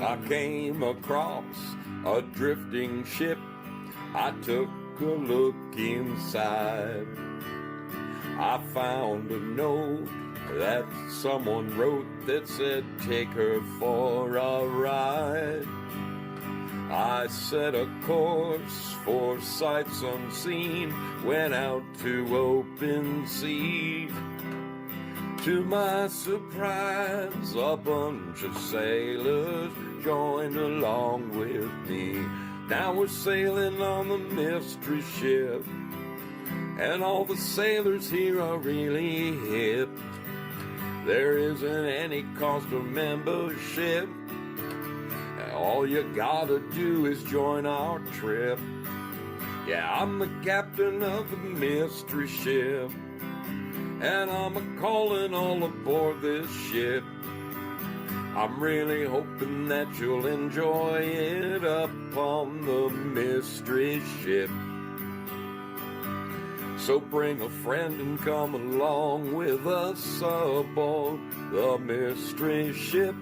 I came across a drifting ship. I took a look inside. I found a note that someone wrote that said, take her for a ride. I set a course for sights unseen, went out to open sea. To my surprise, a bunch of sailors joined along with me. Now we're sailing on the mystery ship, and all the sailors here are really hip. There isn't any cost of membership. All you gotta do is join our trip. Yeah, I'm the captain of the mystery ship, and I'm a-calling all aboard this ship. I'm really hoping that you'll enjoy it up on the mystery ship. So bring a friend and come along with us aboard the mystery ship.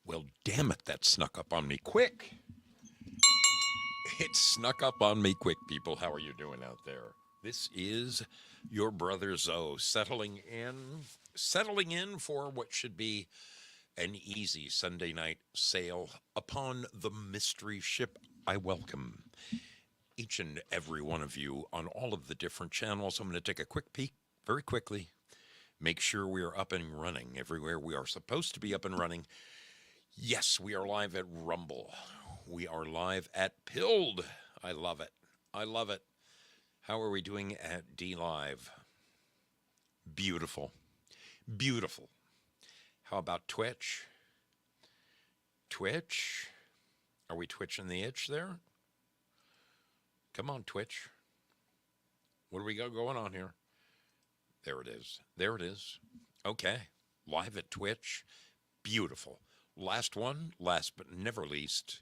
Well, damn it, that snuck up on me quick. It snuck up on me quick, people. How are you doing out there? This is your brother Zoe settling in for what should be an easy Sunday night sail upon the mystery ship. I welcome each and every one of you on all of the different channels. I'm going to take a quick peek very quickly, make sure we are up and running everywhere we are supposed to be up and running. Yes, we are live at Rumble. We are live at Pilled. I love it. I love it. How are we doing at D Live? Beautiful. Beautiful. How about Twitch? Twitch? Are we twitching the itch there? Come on, Twitch. What do we got going on here? There it is. There it is. Okay. Live at Twitch. Beautiful. Last one, last but never least,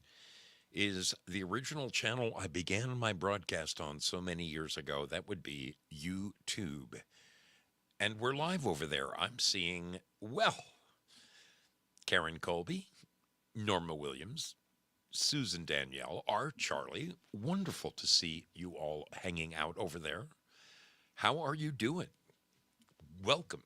is the original channel I began my broadcast on so many years ago. That would be YouTube. And we're live over there. I'm seeing, well, Karen Colby, Norma Williams, Susan Danielle, R. Charlie. Wonderful to see you all hanging out over there. How are you doing? Welcome.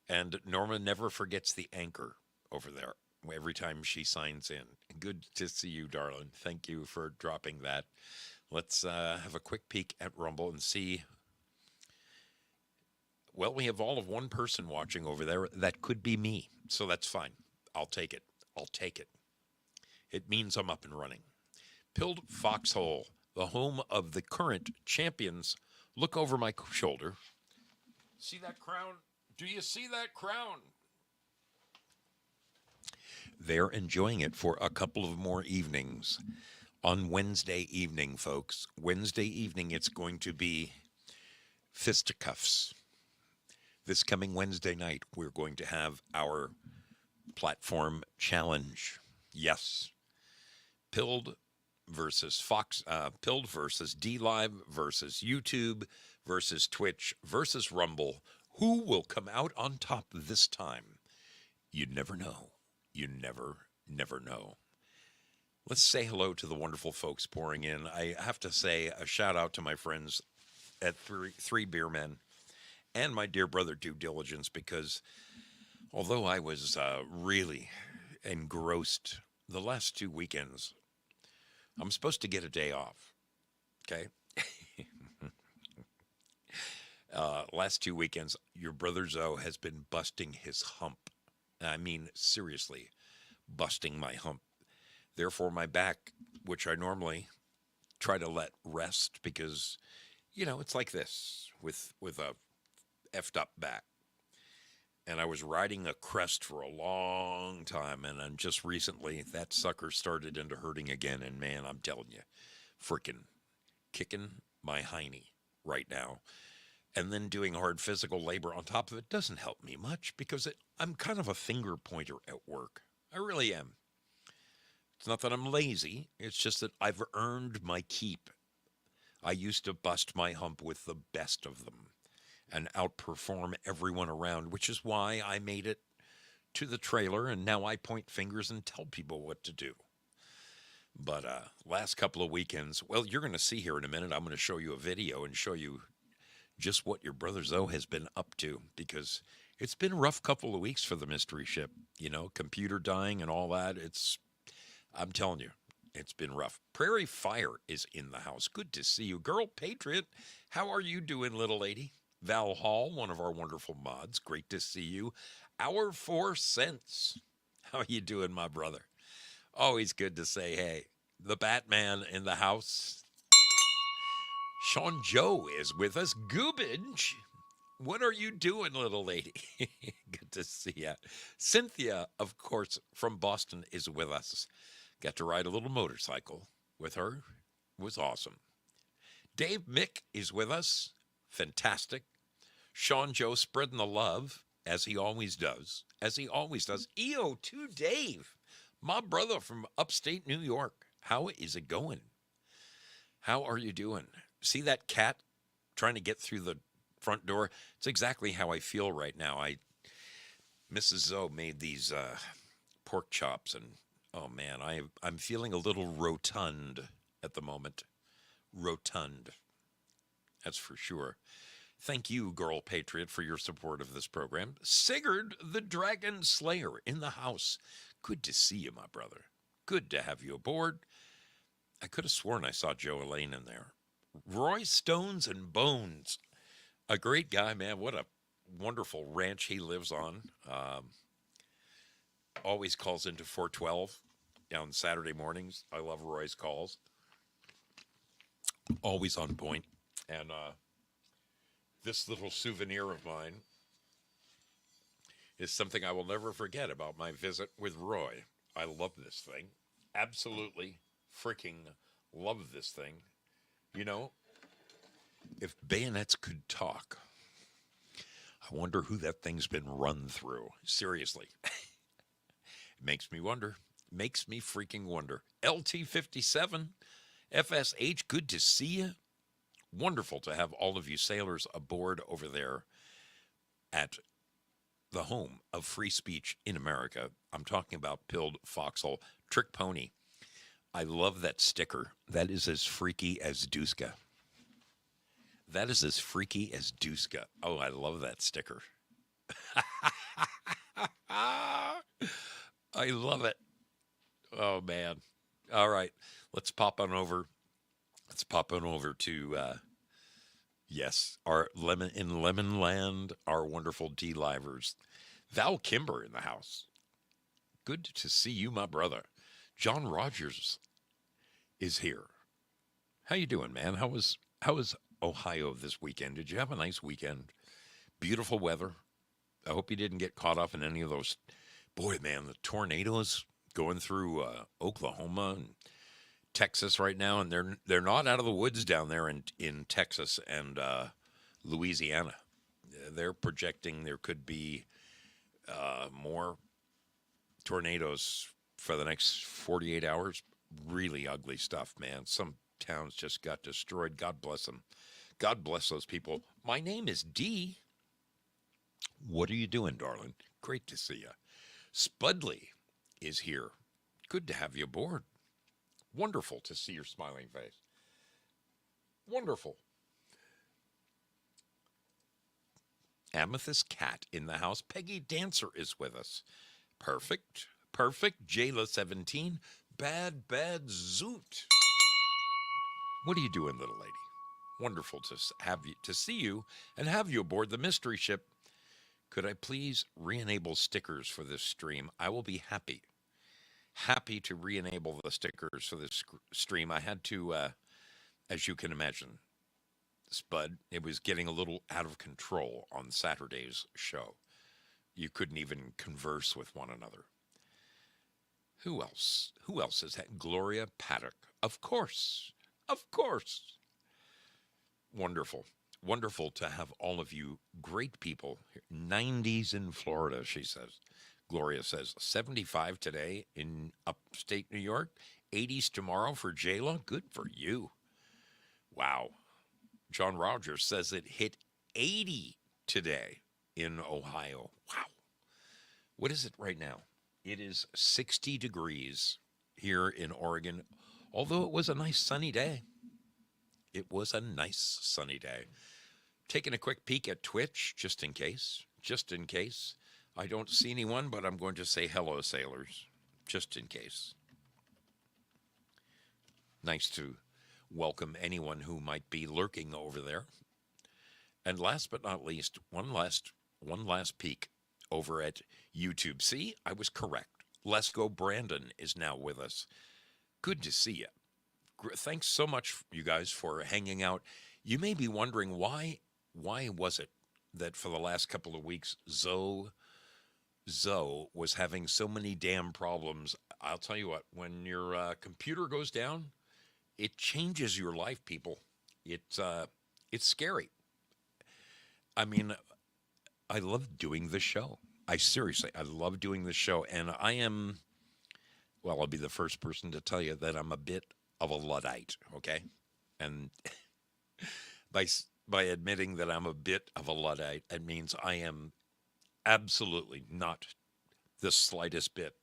And Norma never forgets the anchor over there every time she signs in. Good to see you, darling. Thank you for dropping that. Let's have a quick peek at Rumble and see. Well, we have all of one person watching over there. That could be me, so that's fine. I'll take it. I'll take it. It means I'm up and running. Pilled Foxhole, the home of the current champions. Look over my shoulder. See that crown? Do you see that crown? They're enjoying it for a couple of more evenings. On Wednesday evening, folks. Wednesday evening, it's going to be fisticuffs. This coming Wednesday night, we're going to have our platform challenge. Yes. Pilled versus Pilled versus D Live versus YouTube versus Twitch versus Rumble. Who will come out on top this time? You never know. You never know. Let's say hello to the wonderful folks pouring in. I have to say a shout out to my friends at Three Beer Men and my dear brother Due Diligence, because although I was really engrossed the last 2 weekends, I'm supposed to get a day off. Okay. Last 2 weekends, your brother Zoe has been busting his hump. I mean, seriously, busting my hump. Therefore, my back, which I normally try to let rest because, it's like this with a effed up back. And I was riding a crest for a long time, and then just recently that sucker started into hurting again. And man, I'm telling you, freaking kicking my hiney right now. And then doing hard physical labor on top of it doesn't help me much because I'm kind of a finger pointer at work. I really am. It's not that I'm lazy. It's just that I've earned my keep. I used to bust my hump with the best of them and outperform everyone around, which is why I made it to the trailer, and now I point fingers and tell people what to do. But last couple of weekends, well, you're going to see here in a minute, I'm going to show you a video and show you just what your brother Zoe has been up to, because it's been a rough couple of weeks for the mystery ship, computer dying and all that. I'm telling you, it's been rough. Prairie Fire is in the house. Good to see you. Girl Patriot, how are you doing, little lady? Val Hall, one of our wonderful mods. Great to see you. Our 4 cents. How are you doing, my brother? Always good to say hey. The Batman in the house. Sean Joe is with us. Goobage, what are you doing, little lady? Good to see you. Cynthia, of course, from Boston is with us. Got to ride a little motorcycle with her. It was awesome. Dave Mick is with us. Fantastic. Sean Joe spreading the love, as he always does. EO2 Dave, my brother from upstate New York. How is it going? How are you doing? See that cat trying to get through the front door? It's exactly how I feel right now. Mrs. Zoe made these pork chops, and oh man, I'm feeling a little rotund at the moment. Rotund. That's for sure. Thank you, Girl Patriot, for your support of this program. Sigurd, the Dragon Slayer, in the house. Good to see you, my brother. Good to have you aboard. I could have sworn I saw Joe Elaine in there. Roy Stones and Bones. A great guy, man. What a wonderful ranch he lives on. Always calls into 412 on Saturday mornings. I love Roy's calls. Always on point. And this little souvenir of mine is something I will never forget about my visit with Roy. I love this thing. Absolutely freaking love this thing. If bayonets could talk, I wonder who that thing's been run through. Seriously. It makes me wonder. Makes me freaking wonder. LT57, FSH, good to see you. Wonderful to have all of you sailors aboard over there at the home of free speech in America. I'm talking about Pilled Foxhole Trick Pony. I love that sticker. That is as freaky as Duska. That is as freaky as Duska. Oh, I love that sticker. I love it. Oh, man. All right. Let's pop on over. To, yes, our Lemon Land, our wonderful D-Livers. Val Kimber in the house. Good to see you, my brother. John Rogers is here. How you doing, man? How was Ohio this weekend? Did you have a nice weekend? Beautiful weather. I hope you didn't get caught up in any of those. Boy, man, the tornadoes going through Oklahoma and Texas right now, and they're not out of the woods down there in Texas and Louisiana. They're projecting there could be more tornadoes for the next 48 hours. really ugly stuff, man. Some towns just got destroyed. God bless them. God bless those people. My name is Dee. What are you doing, darling? Great to see you. Spudley is here. Good to have you aboard. Wonderful to see your smiling face. Wonderful. Amethyst Cat in the house. Peggy Dancer is with us. Perfect. Perfect. Jayla17. Bad Zoot. What are you doing, little lady? Wonderful to see you and have you aboard the mystery ship. Could I please re-enable stickers for this stream? I will be happy to re-enable the stickers for this stream. I had to, as you can imagine, Spud, it was getting a little out of control on Saturday's show. You couldn't even converse with one another. Who else? Who else is that? Gloria Paddock. Of course. Of course. Wonderful. Wonderful to have all of you great people. 90s in Florida, she says. Gloria says 75 today in upstate New York, 80s tomorrow for Jayla. Good for you. Wow. John Rogers says it hit 80 today in Ohio. Wow. What is it right now? It is 60 degrees here in Oregon, although it was a nice sunny day. It was a nice sunny day. Taking a quick peek at Twitch, just in case. I don't see anyone, but I'm going to say hello, sailors, just in case. Nice to welcome anyone who might be lurking over there. And last but not least, one last peek over at YouTube. See, I was correct. Let's Go Brandon is now with us. Good to see you. Thanks so much, you guys, for hanging out. You may be wondering why was it that for the last couple of weeks, Zoe was having so many damn problems. I'll tell you what, when your computer goes down, it changes your life, people. It's scary. I mean, I love doing the show. I love doing the show. And I'll be the first person to tell you that I'm a bit of a Luddite, okay? And by admitting that I'm a bit of a Luddite, it means I am absolutely not the slightest bit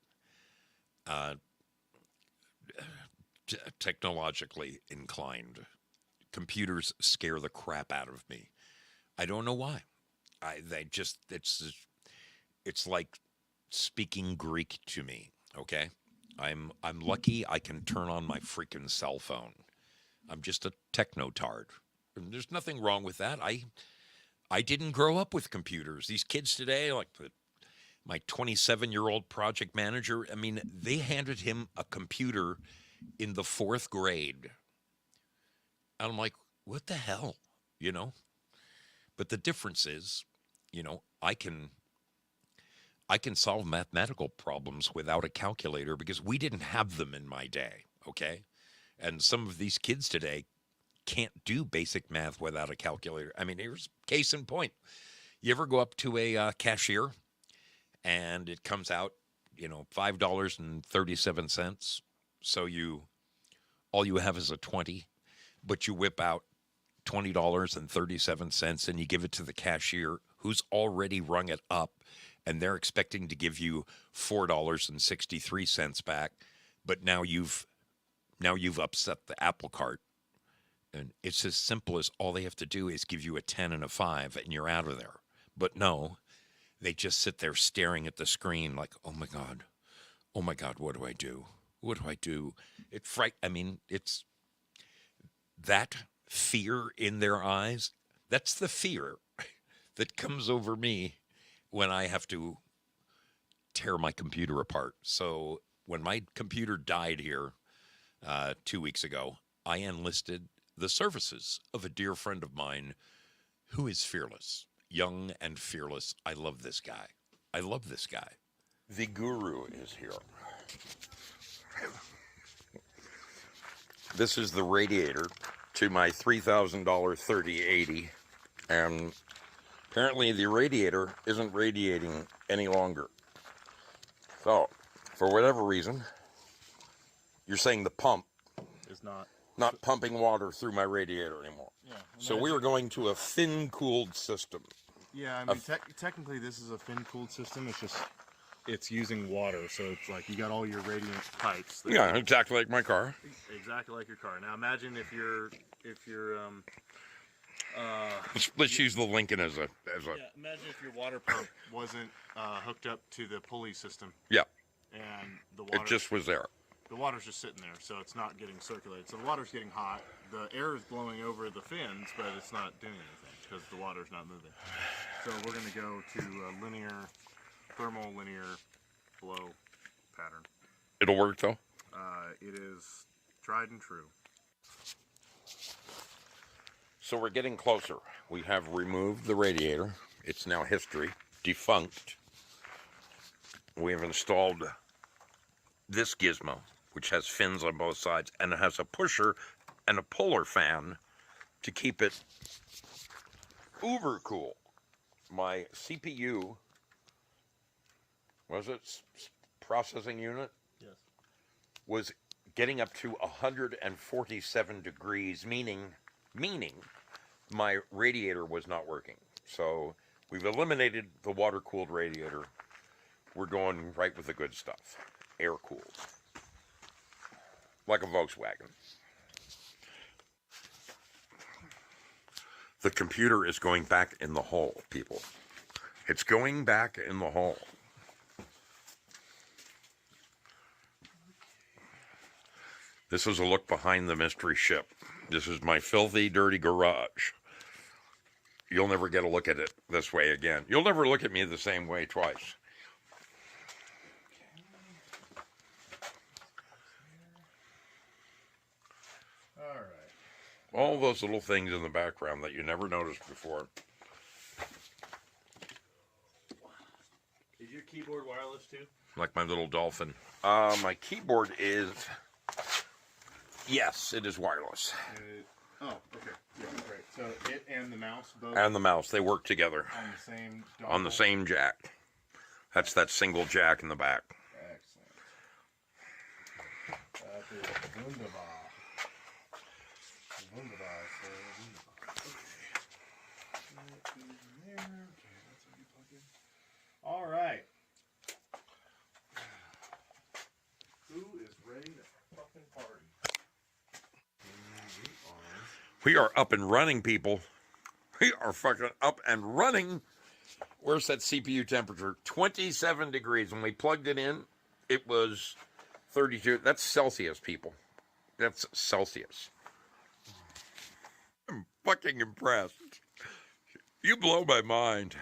technologically inclined. Computers scare the crap out of me. I don't know why. It's like speaking Greek to me, okay? I'm lucky I can turn on my freaking cell phone. I'm just a technotard. And there's nothing wrong with that. I didn't grow up with computers. These kids today, like my 27-year-old project manager, I mean, they handed him a computer in the 4th grade. And I'm like, what the hell, you know? But the difference is, you know, I can solve mathematical problems without a calculator because we didn't have them in my day, okay? And some of these kids today can't do basic math without a calculator. I mean, here's case in point. You ever go up to a cashier and it comes out, you know, $5.37. So all you have is a 20, but you whip out $20.37 and you give it to the cashier who's already rung it up, and they're expecting to give you $4.63 back, but now you've upset the apple cart. And it's as simple as all they have to do is give you a 10 and a 5 and you're out of there. But no, they just sit there staring at the screen like, oh my God, what do I do? What do I do? It's that fear in their eyes. That's the fear that comes over me when I have to tear my computer apart. So when my computer died here 2 weeks ago, I enlisted the services of a dear friend of mine who is fearless, young and fearless. I love this guy. The guru is here. This is the radiator to my $3,000 3080, and apparently the radiator isn't radiating any longer. So, for whatever reason, You're saying the pump is not pumping water through my radiator anymore. Yeah. So we were going to a fin-cooled system. Yeah, I mean, technically this is a fin-cooled system. It's using water, so it's like you got all your radiant pipes. Yeah, exactly like my car. Exactly like your car. Now imagine if you're let's use the Lincoln as a. Yeah, imagine if your water pump wasn't hooked up to the pulley system. Yeah. And the water. It just was there. The water's just sitting there, so it's not getting circulated. So the water's getting hot. The air is blowing over the fins, but it's not doing anything because the water's not moving. So we're going to go to a thermal linear flow pattern. It'll work though? It is tried and true. So we're getting closer. We have removed the radiator. It's now history, defunct. We have installed this gizmo, which has fins on both sides, and it has a pusher and a puller fan to keep it uber cool. My CPU, was it processing unit? Yes. Was getting up to 147 degrees, meaning my radiator was not working. So we've eliminated the water-cooled radiator. We're going right with the good stuff, air-cooled, like a Volkswagen. The computer is going back in the hole, people. It's going back in the hole. This is a look behind the mystery ship. This is my filthy, dirty garage. You'll never get a look at it this way again. You'll never look at me the same way twice. All right. All those little things in the background that you never noticed before. Is your keyboard wireless too? Like my little dolphin. My keyboard is... Yes, it is wireless. Oh, okay. Yeah, great. So it and the mouse both And the mouse, they work together. on the same On the same jack. That's that single jack in the back. Excellent. That is wunderbar. Wunderbar, sir. Wunderbar. Okay. There. Okay, that's what you plug in. All right. Who is ready to fucking party? We are up and running, people. We are fucking up and running. Where's that CPU temperature? 27 degrees. When we plugged it in, it was 32. That's Celsius, people. That's Celsius. I'm fucking impressed. You blow my mind.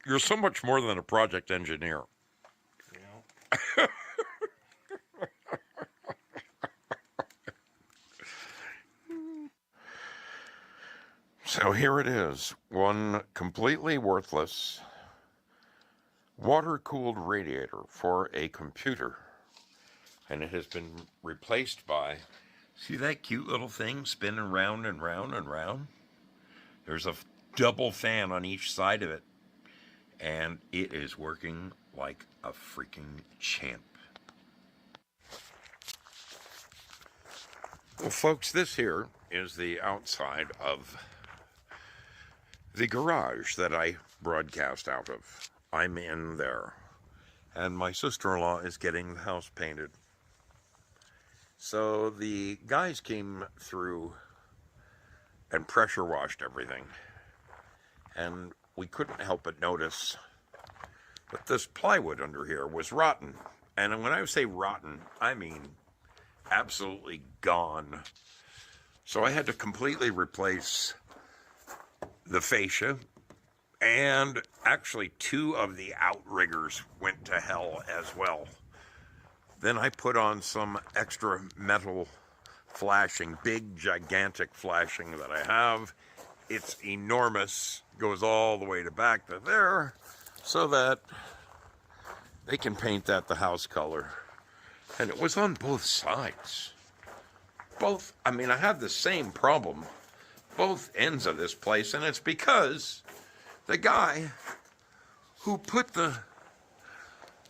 You're so much more than a project engineer. Yeah. So here it is, one completely worthless water-cooled radiator for a computer. And it has been replaced by, see that cute little thing spinning round and round and round? There's a double fan on each side of it. And it is working like a freaking champ. Well, folks, this here is the outside of the garage that I broadcast out of. I'm in there. And my sister-in-law is getting the house painted. So the guys came through and pressure washed everything. And we couldn't help but notice that this plywood under here was rotten. And when I say rotten, I mean absolutely gone. So I had to completely replace the fascia, and actually 2 of the outriggers went to hell as well. Then I put on some extra metal flashing, big gigantic flashing that I have. It's enormous, goes all the way to back to there, so that they can paint that the house color. And it was on both sides. Both, I mean, I have the same problem, both ends of this place, and it's because the guy who put the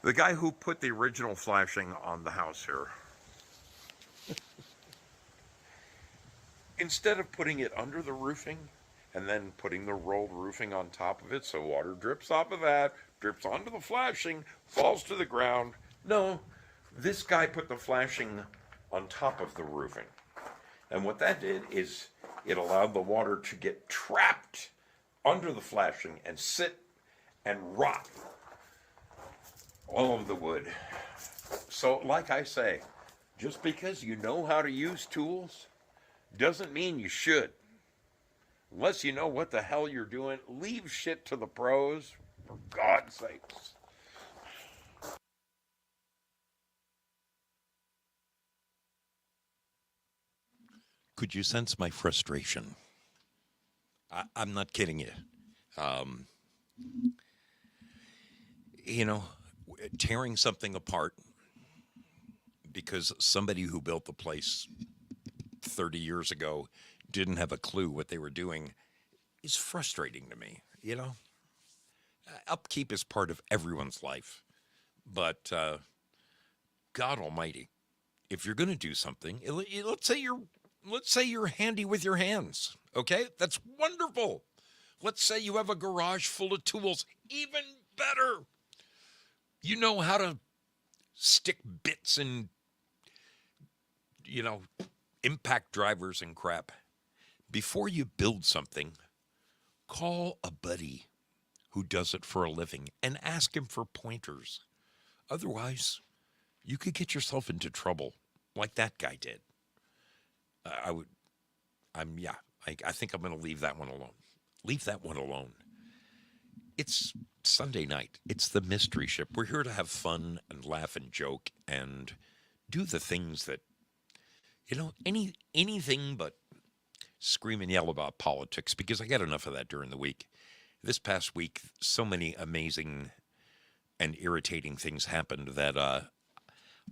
The guy who put the original flashing on the house here, instead of putting it under the roofing and then putting the rolled roofing on top of it so water drips off of that, drips onto the flashing, falls to the ground. No, this guy put the flashing on top of the roofing. And what that did is it allowed the water to get trapped under the flashing and sit and rot all of the wood. So, like I say, just because you know how to use tools doesn't mean you should. Unless you know what the hell you're doing, leave shit to the pros, for God's sakes. Could you sense my frustration? I'm not kidding you. You know, tearing something apart because somebody who built the place 30 years ago didn't have a clue what they were doing is frustrating to me, you know? Upkeep is part of everyone's life, but God Almighty, if you're going to do something, let's say you're handy with your hands, okay? That's wonderful. Let's say you have a garage full of tools, even better. You know how to stick bits in, impact drivers and crap. Before you build something, call a buddy who does it for a living and ask him for pointers. Otherwise, you could get yourself into trouble like that guy did. I think I'm going to leave that one alone. Leave that one alone. It's Sunday night. It's the Mystery Ship. We're here to have fun and laugh and joke and do the things that, anything but scream and yell about politics, because I got enough of that during the week. This past week, so many amazing and irritating things happened that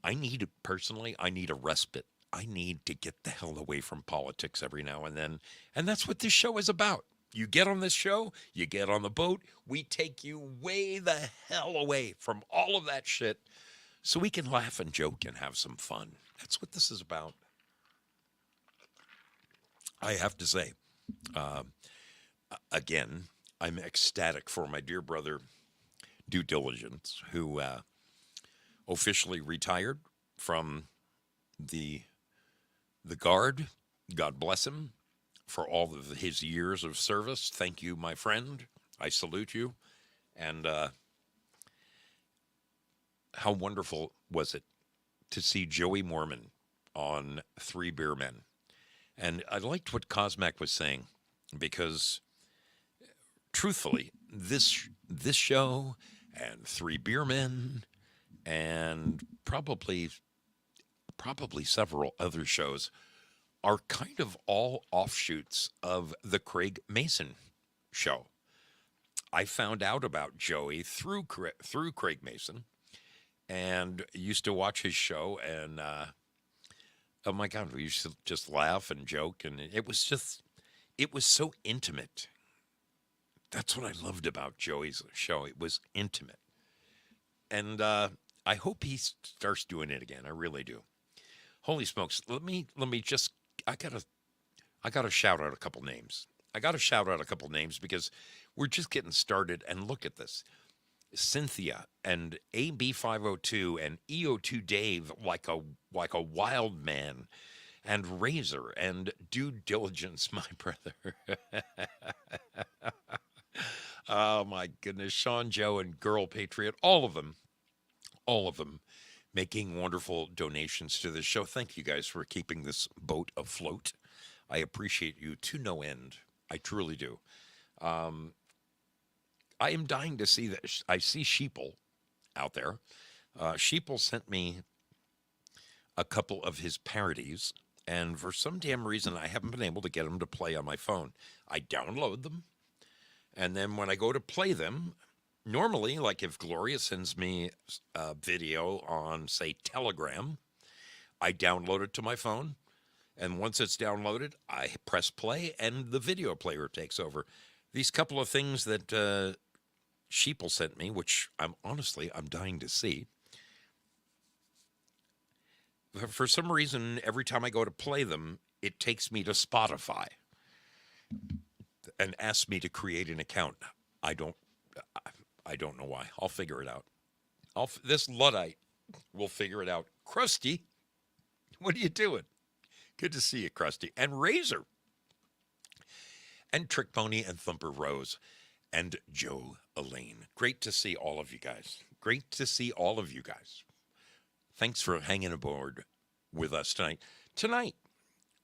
I need a respite. I need to get the hell away from politics every now and then. And that's what this show is about. You get on this show, you get on the boat, we take you way the hell away from all of that shit so we can laugh and joke and have some fun. That's what this is about. I have to say, again, I'm ecstatic for my dear brother, Due Diligence, who officially retired from the Guard. God bless him for all of his years of service. Thank you, my friend. I salute you. And how wonderful was it to see Joey Mormon on Three Beer Men? And I liked what Cosmac was saying, because truthfully, this show and Three Beer Men and probably several other shows are kind of all offshoots of the Craig Mason show. I found out about Joey through Craig Mason and used to watch his show, and oh my God, we used to just laugh and joke, and it was so intimate. That's what I loved about Joey's show. It was intimate. And I hope he starts doing it again. I really do. Holy smokes. Let me just, I gotta shout out a couple names. Because we're just getting started, and look at this. Cynthia and AB502 and EO2 Dave, like a wild man, and Razor and Due Diligence, my brother. Oh my goodness. Sean, Joe, and Girl Patriot, all of them making wonderful donations to this show. Thank you guys for keeping this boat afloat. I appreciate you to no end. I truly do. I am dying to see this. I see Sheeple out there. Sheeple sent me a couple of his parodies, and for some damn reason, I haven't been able to get them to play on my phone. I download them, and then when I go to play them, normally, like if Gloria sends me a video on, say, Telegram, I download it to my phone, and once it's downloaded, I press play, and the video player takes over. These couple of things that Sheeple sent me, which I'm dying to see. For some reason, every time I go to play them, it takes me to Spotify and asks me to create an account. I don't know why. I'll figure it out. This Luddite will figure it out. Krusty, what are you doing? Good to see you, Krusty. And Razor. And Trick Pony and Thumper Rose. And Joe Elaine. Great to see all of you guys. Great to see all of you guys. Thanks for hanging aboard with us tonight. Tonight,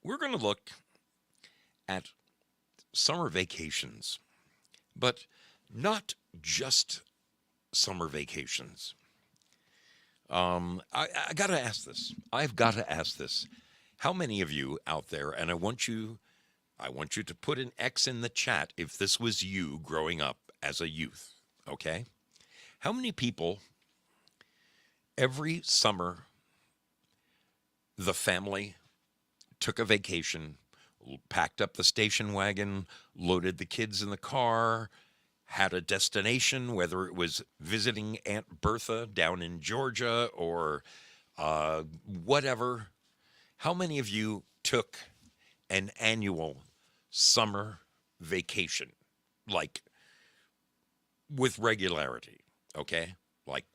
we're going to look at summer vacations, but not just summer vacations. I got to ask this. I've got to ask this. How many of you out there, and I want you to put an X in the chat if this was you growing up as a youth, okay? How many people every summer the family took a vacation, packed up the station wagon, loaded the kids in the car, had a destination, whether it was visiting Aunt Bertha down in Georgia or whatever? How many of you took an annual summer vacation, like with regularity? Okay, like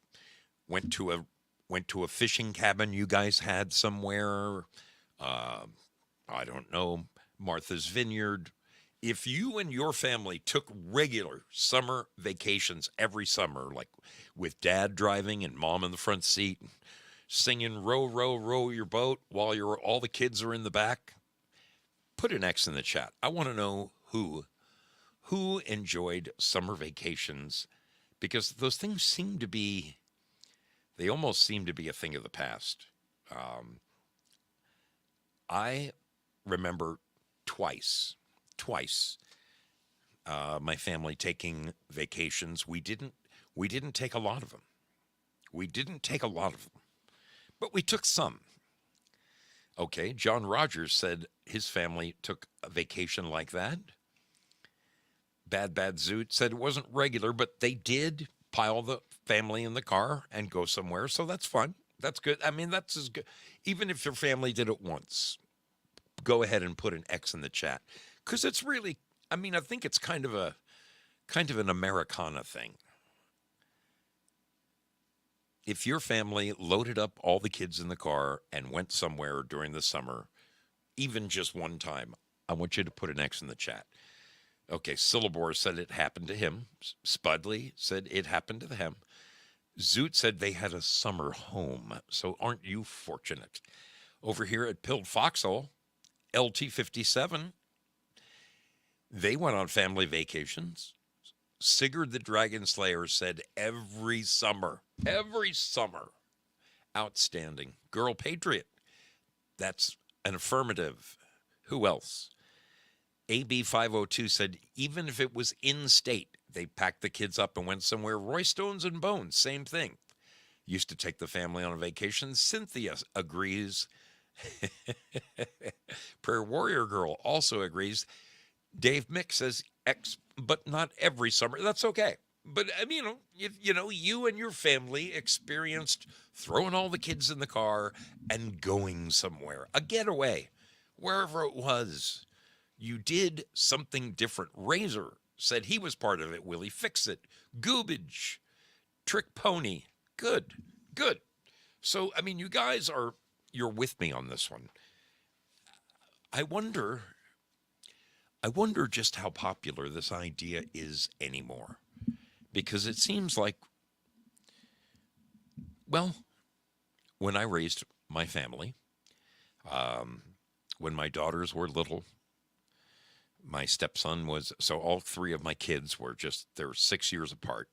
went to a fishing cabin you guys had somewhere. I don't know, Martha's Vineyard. If you and your family took regular summer vacations every summer, like with dad driving and mom in the front seat, singing "Row, row, row your boat" while all the kids are in the back, put an X in the chat. I want to know who enjoyed summer vacations, because those things they almost seem to be a thing of the past. I remember twice, my family taking vacations. We didn't take a lot of them. But we took some. Okay, John Rogers said his family took a vacation like that. Bad Zoot said it wasn't regular, but they did pile the family in the car and go somewhere, so that's fun. That's good. I mean, that's as good. Even if your family did it once, go ahead and put an X in the chat, because it's really, I mean, I think it's kind of an Americana thing. If your family loaded up all the kids in the car and went somewhere during the summer, even just one time, I want you to put an X in the chat. Okay, Syllabore said it happened to him. Spudley said it happened to them. Zoot said they had a summer home. So aren't you fortunate? Over here at Pilled Foxhole, LT57, they went on family vacations. Sigurd the Dragon Slayer said every summer. Outstanding. Girl Patriot, that's an affirmative. Who else? AB502 said even if it was in state, they packed the kids up and went somewhere. Roy Stones and Bones, same thing. Used to take the family on a vacation. Cynthia agrees. Prayer Warrior Girl also agrees. Dave Mick says but not every summer. That's okay. But I mean, you and your family experienced throwing all the kids in the car and going somewhere, a getaway, wherever it was. You did something different. Razor said he was part of it. Willie Fix-It. Goobage. Trick Pony. Good. So, I mean, you guys you're with me on this one. I wonder just how popular this idea is anymore. Because it seems like, well, when I raised my family, when my daughters were little, my stepson so all three of my kids they're 6 years apart.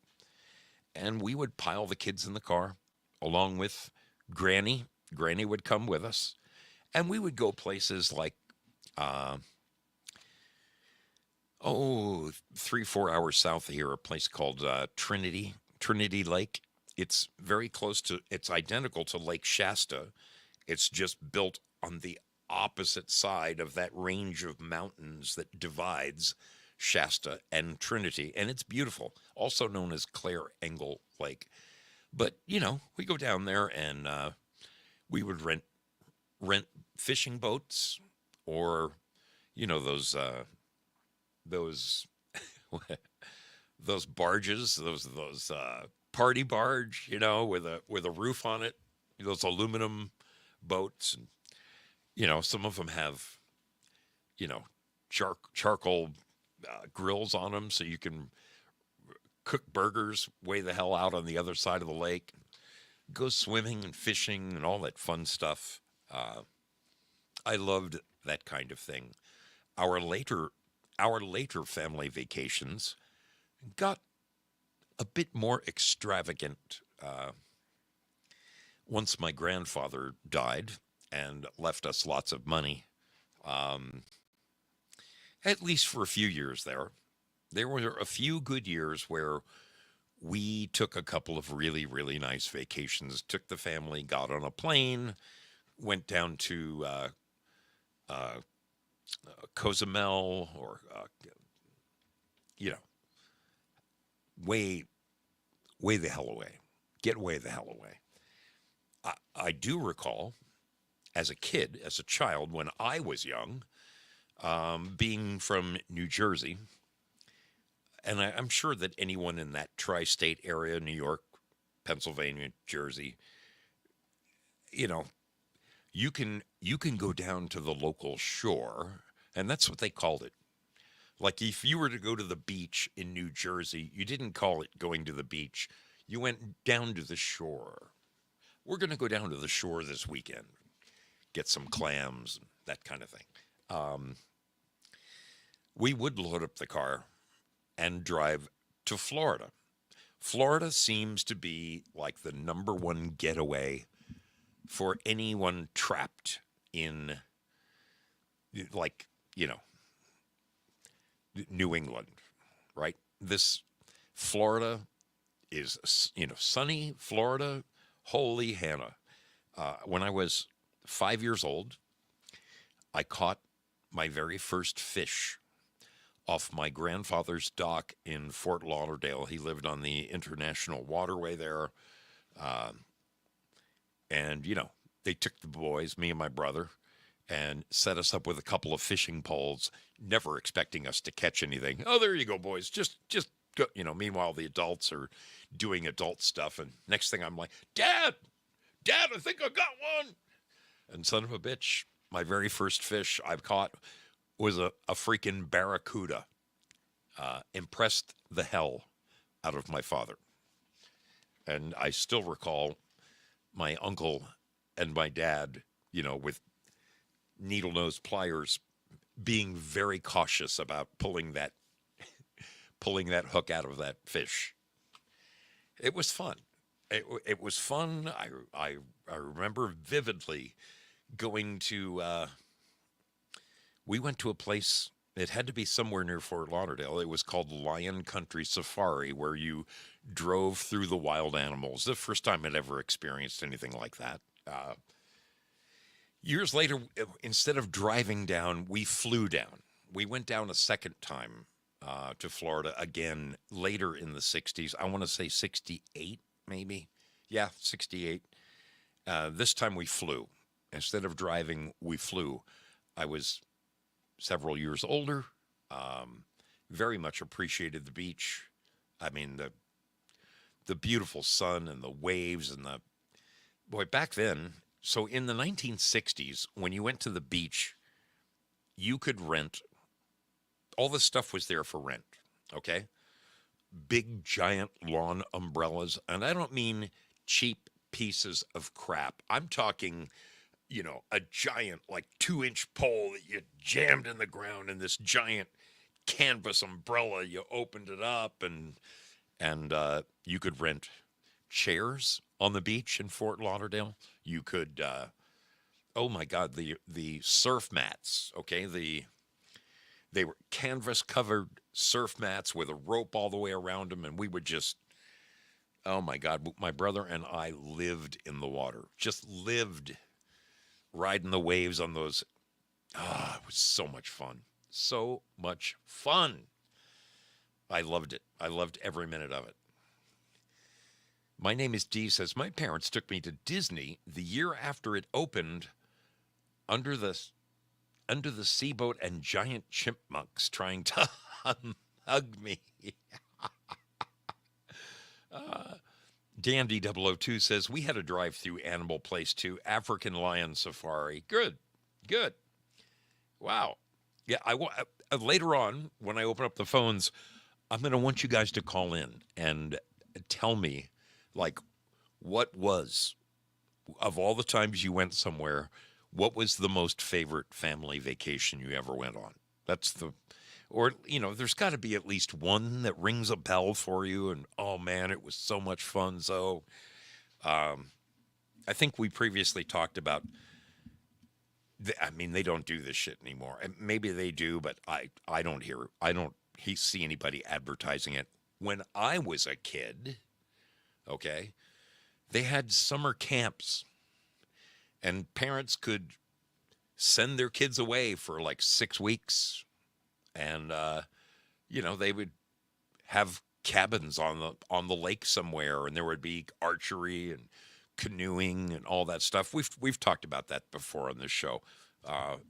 And we would pile the kids in the car along with Granny. Granny would come with us. And we would go places like, 3-4 hours south of here, a place called Trinity Lake. It's it's identical to Lake Shasta. It's just built on the opposite side of that range of mountains that divides Shasta, and Trinity, and it's beautiful. Also known as Clare Engle Lake. But we go down there and we would rent fishing boats, or those those barges, those party barge, with a roof on it, those aluminum boats, and some of them have charcoal grills on them, so you can cook burgers way the hell out on the other side of the lake, go swimming and fishing and all that fun stuff. I loved that kind of thing. Our later family vacations got a bit more extravagant once my grandfather died and left us lots of money. At least for a few years there. There were a few good years where we took a couple of really, really nice vacations, took the family, got on a plane, went down to Cozumel, or, way the hell away. Get way the hell away. I do recall, as a kid, as a child, when I was young, being from New Jersey, and I'm sure that anyone in that tri-state area, New York, Pennsylvania, Jersey, you can go down to the local shore, and that's what they called it. Like, if you were to go to the beach in New Jersey, you didn't call it going to the beach. You went down to the shore. We're going to go down to the shore this weekend, get some clams, that kind of thing. We would load up the car and drive to Florida. Florida seems to be like the number one getaway for anyone trapped in, New England, right? This Florida is, sunny Florida. Holy Hannah. When I was 5 years old, I caught my very first fish off my grandfather's dock in Fort Lauderdale. He lived on the International Waterway there. And, they took the boys, me and my brother, and set us up with a couple of fishing poles, never expecting us to catch anything. Oh, there you go, boys. Just go. Meanwhile, the adults are doing adult stuff. And next thing I'm like, Dad, I think I got one. And son of a bitch, my very first fish I've caught was a freaking barracuda. Impressed the hell out of my father. And I still recall my uncle and my dad, with needle nose pliers, being very cautious about pulling that hook out of that fish. It was fun. It was fun. I remember vividly going to. We went to a place. It had to be somewhere near Fort Lauderdale. It was called Lion Country Safari, where you drove through the wild animals. The first time I'd ever experienced anything like that. Years later, instead of driving down, we flew down. We went down a second time to Florida again later in the 60s. I want to say 68, maybe. Yeah, 68. This time we flew. Instead of driving, we flew. I was several years older, very much appreciated the beach. I mean, the beautiful sun and the waves and back then, so in the 1960s, when you went to the beach, you could rent, all this stuff was there for rent, okay? Big, giant lawn umbrellas, and I don't mean cheap pieces of crap. I'm talking, a giant, 2-inch pole that you jammed in the ground, and this giant canvas umbrella. You opened it up, and you could rent chairs on the beach in Fort Lauderdale. You could, oh my God, the surf mats. Okay, they were canvas covered surf mats with a rope all the way around them, and we would just. Oh my God, my brother and I lived in the water. Just lived riding the waves on those. It was so much fun. So much fun. I loved it. I loved every minute of it. My name is Dee says, my parents took me to Disney the year after it opened under the seaboat and giant chipmunks trying to hug me. Dandy002 says, we had a drive-through animal place too, African lion safari. Good, good. Wow. Yeah, later on, when I open up the phones, I'm going to want you guys to call in and tell me, like, what was, of all the times you went somewhere, what was the most favorite family vacation you ever went on? Or, there's got to be at least one that rings a bell for you. And, oh, man, it was so much fun. So I think we previously talked about, they don't do this shit anymore. And maybe they do, but I don't see anybody advertising it. When I was a kid, okay, they had summer camps. And parents could send their kids away for like 6 weeks. And, they would have cabins on the lake somewhere. And there would be archery and canoeing and all that stuff. We've talked about that before on this show.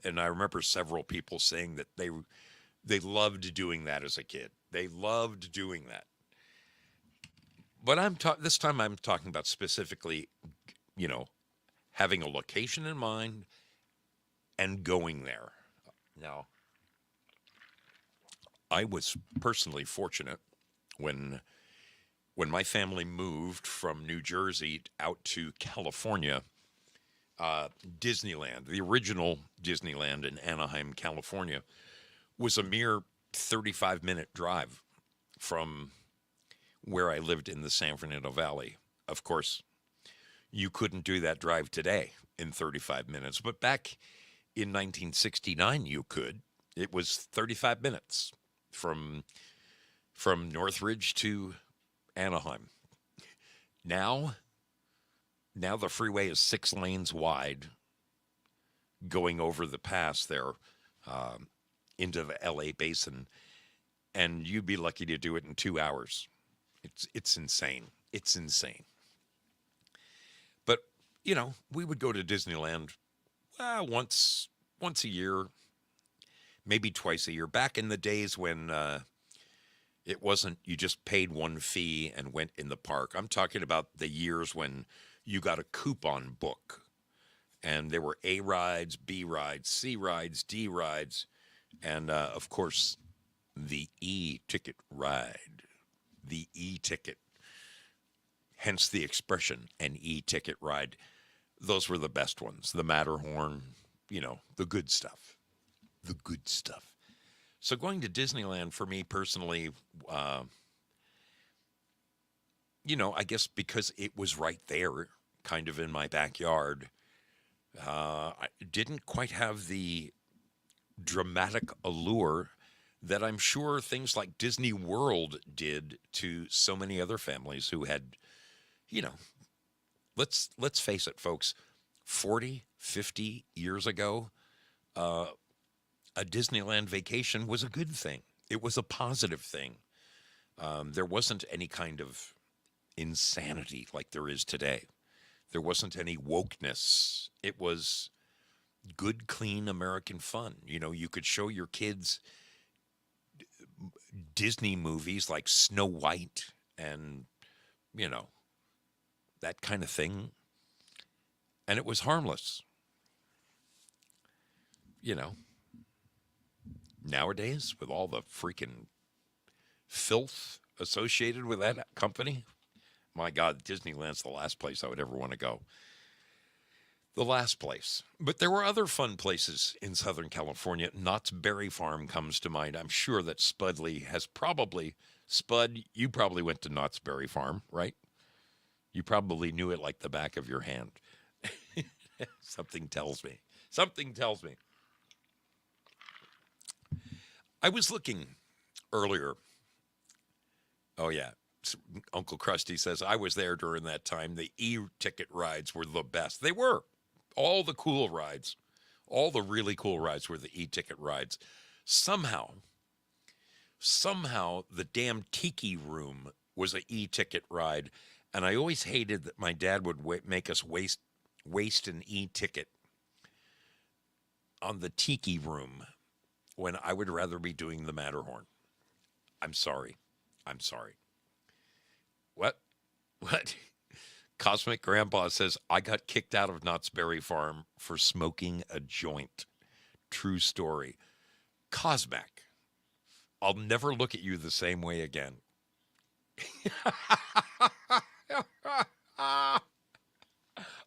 And I remember several people saying that they loved doing that as a kid. They loved doing that. But this time I'm talking about specifically, having a location in mind and going there. Now, I was personally fortunate when my family moved from New Jersey out to California. Disneyland, the original Disneyland in Anaheim, California, was a mere 35-minute drive from where I lived in the San Fernando Valley. Of course, you couldn't do that drive today in 35 minutes, but back in 1969, you could. It was 35 minutes from Northridge to Anaheim. Now the freeway is 6 lanes wide going over the pass there into the LA basin, and you'd be lucky to do it in 2 hours. It's insane. It's insane. But, we would go to Disneyland once a year, maybe twice a year. Back in the days when it wasn't, you just paid one fee and went in the park. I'm talking about the years when you got a coupon book and there were A rides, B rides, C rides, D rides, and of course, the E-ticket ride, the E-ticket, hence the expression, an E-ticket ride. Those were the best ones. The Matterhorn, the good stuff. The good stuff. So going to Disneyland for me personally, I guess because it was right there, kind of in my backyard, I didn't quite have the dramatic allure that I'm sure things like Disney World did to so many other families who had, let's face it, folks, 40, 50 years ago, a Disneyland vacation was a good thing. It was a positive thing. There wasn't any kind of insanity like there is today. There wasn't any wokeness. It was good, clean American fun. You could show your kids Disney movies like Snow White and, that kind of thing. And it was harmless. Nowadays, with all the freaking filth associated with that company, my God, Disneyland's the last place I would ever want to go. The last place. But there were other fun places in Southern California. Knott's Berry Farm comes to mind. I'm sure that Spudley has probably, Spud, you probably went to Knott's Berry Farm, right? You probably knew it like the back of your hand. Something tells me. Something tells me. I was looking earlier. Oh, yeah. Uncle Krusty says, I was there during that time. The E-ticket rides were the best. They were. All the cool rides, all the really cool rides were the E-ticket rides. Somehow, somehow the damn tiki room was a e-ticket ride, and I always hated that my dad would make us waste an e-ticket on the tiki room when I would rather be doing the Matterhorn. I'm sorry. I'm sorry. What? What? Cosmic Grandpa says, I got kicked out of Knott's Berry Farm for smoking a joint. True story. Cosmic, I'll never look at you the same way again.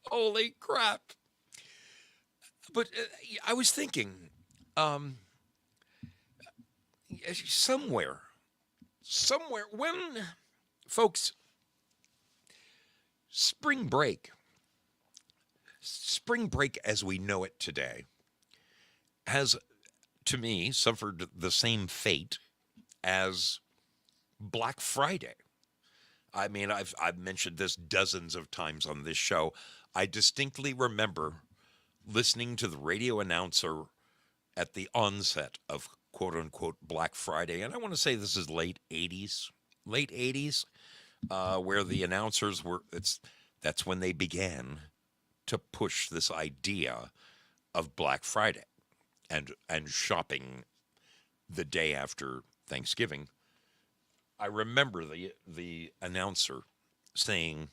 Holy crap. But I was thinking, somewhere, when, folks, spring break as we know it today has, to me, suffered the same fate as Black Friday. I mean, I've mentioned this dozens of times on this show. I distinctly remember listening to the radio announcer at the onset of quote unquote Black Friday. And I want to say this is late 80s, where the announcers were, that's when they began to push this idea of Black Friday and shopping the day after Thanksgiving. I remember the announcer saying,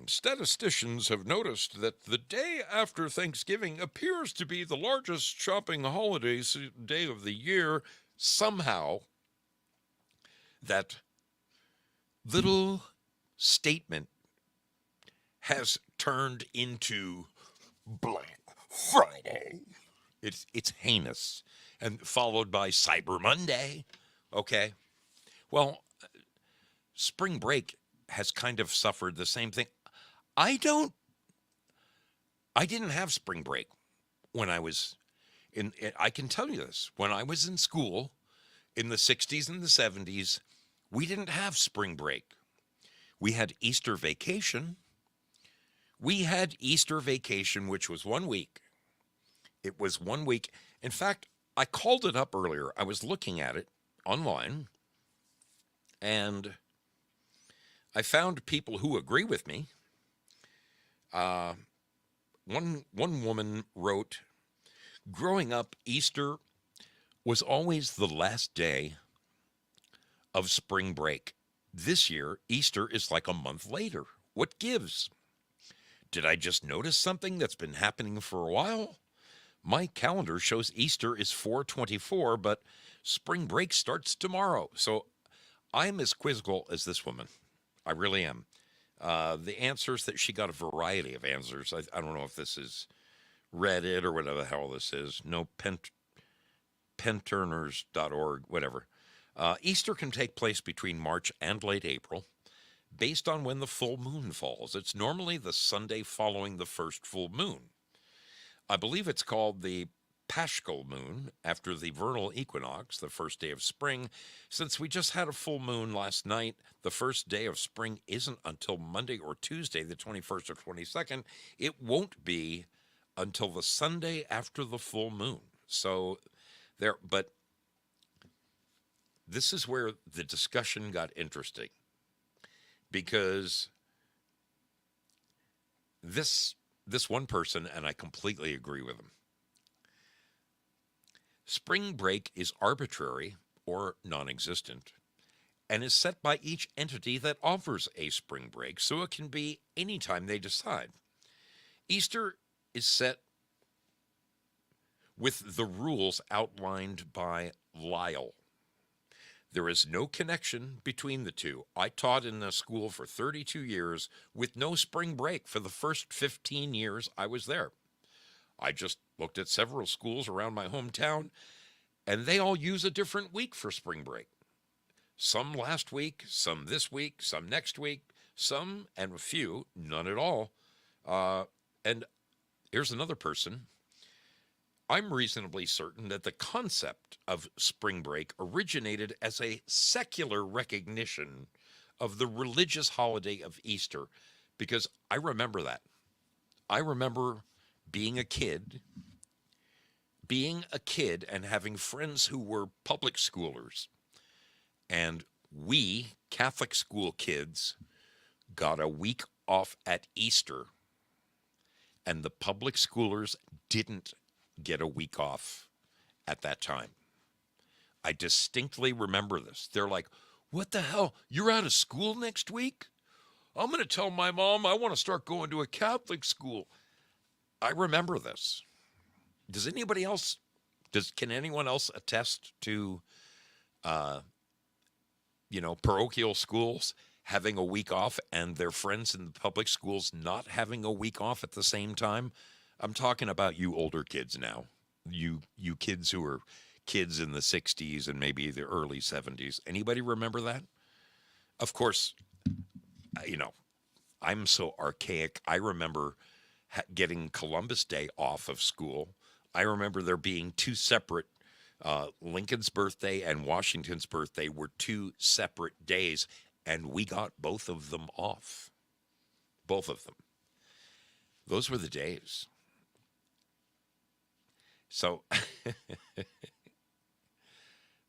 statisticians have noticed that the day after Thanksgiving appears to be the largest shopping holiday day of the year. Somehow, that little statement has turned into Black Friday. It's heinous, and followed by Cyber Monday. Okay, well, spring break has kind of suffered the same thing. I didn't have spring break when I was I can tell you this, when I was in school in the 60s and the 70s, we didn't have spring break. We had Easter vacation. Which was 1 week. It was 1 week. In fact, I called it up earlier. I was looking at it online, and I found people who agree with me. One woman wrote, growing up, Easter was always the last day of spring break. This year, Easter is like a month later. What gives? Did I just notice something that's been happening for a while? My calendar shows Easter is 4/24, but spring break starts tomorrow. So I'm as quizzical as this woman. I really am. The answers that she got, a variety of answers. I don't know if this is Reddit or whatever the hell this is. No, penturners.org, whatever. Easter can take place between March and late April based on when the full moon falls. It's normally the Sunday following the first full moon. I believe it's called the Paschal moon after the vernal equinox, the first day of spring. Since we just had a full moon last night, the first day of spring isn't until Monday or Tuesday, the 21st or 22nd. It won't be until the Sunday after the full moon. So there, but this is where the discussion got interesting, because this one person, and I completely agree with him, spring break is arbitrary or non-existent and is set by each entity that offers a spring break, so it can be any time they decide. Easter is set with the rules outlined by Lyle. There is no connection between the two. I taught in a school for 32 years with no spring break for the first 15 years I was there. I just looked at several schools around my hometown, and they all use a different week for spring break. Some last week, some this week, some next week, some and a few, none at all. And here's another person. I'm reasonably certain that the concept of spring break originated as a secular recognition of the religious holiday of Easter, because I remember that. I remember being a kid and having friends who were public schoolers And we, Catholic school kids, got a week off at Easter, and the public schoolers didn't get a week off at that time. I distinctly remember this. They're like, what the hell? You're out of school next week? I'm going to tell my mom I want to start going to a Catholic school. I remember this. Does anybody else, can anyone else attest to, parochial schools having a week off and their friends in the public schools not having a week off at the same time? I'm talking about you older kids now. You kids who are kids in the 60s and maybe the early 70s. Anybody remember that? Of course, I'm so archaic. I remember getting Columbus Day off of school. I remember there being two separate, Lincoln's birthday and Washington's birthday were two separate days, and we got both of them off. Both of them. Those were the days. So,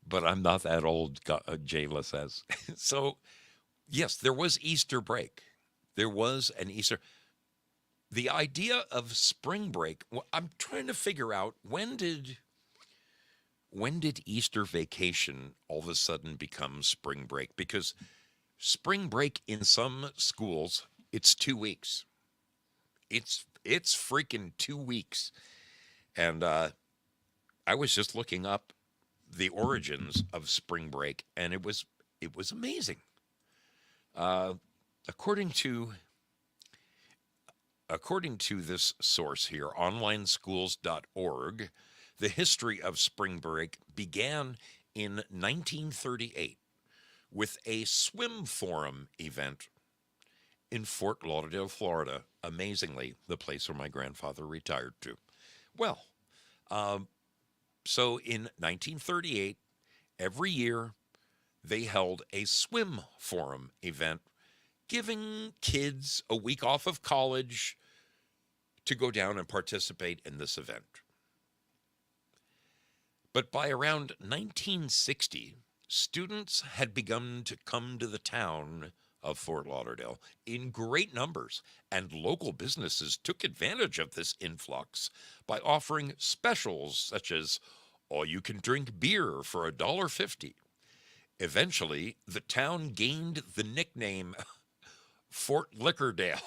but I'm not that old, Jayla says. So, yes, there was Easter break. There was an Easter. The idea of spring break, I'm trying to figure out when did Easter vacation all of a sudden become spring break? Because spring break in some schools, it's 2 weeks. It's freaking 2 weeks. And I was just looking up the origins of spring break, and it was amazing. According to this source here, onlineschools.org, the history of spring break began in 1938 with a swim forum event in Fort Lauderdale, Florida. Amazingly, the place where my grandfather retired to. Well, so in 1938, every year they held a swim forum event, giving kids a week off of college to go down and participate in this event. But by around 1960, students had begun to come to the town of Fort Lauderdale in great numbers, and local businesses took advantage of this influx by offering specials such as all-you-can-drink beer for $1.50. Eventually, the town gained the nickname Fort Liquordale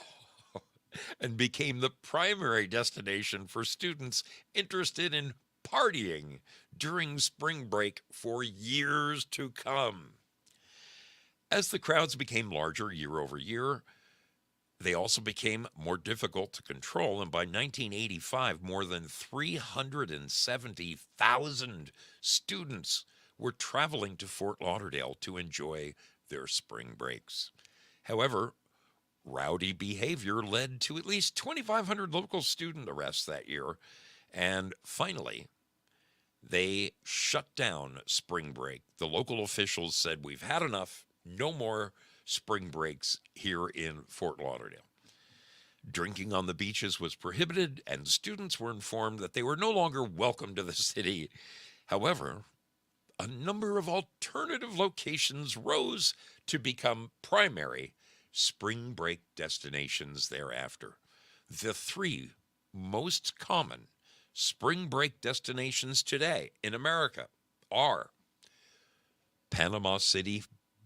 and became the primary destination for students interested in partying during spring break for years to come. As the crowds became larger year over year, they also became more difficult to control, and by 1985, more than 370,000 students were traveling to Fort Lauderdale to enjoy their spring breaks. However, rowdy behavior led to at least 2,500 local student arrests that year, and finally, they shut down spring break. The local officials said, "We've had enough. No more spring breaks here in Fort Lauderdale." Drinking on the beaches was prohibited, and students were informed that they were no longer welcome to the city. However, a number of alternative locations rose to become primary spring break destinations thereafter. The three most common spring break destinations today in America are Panama City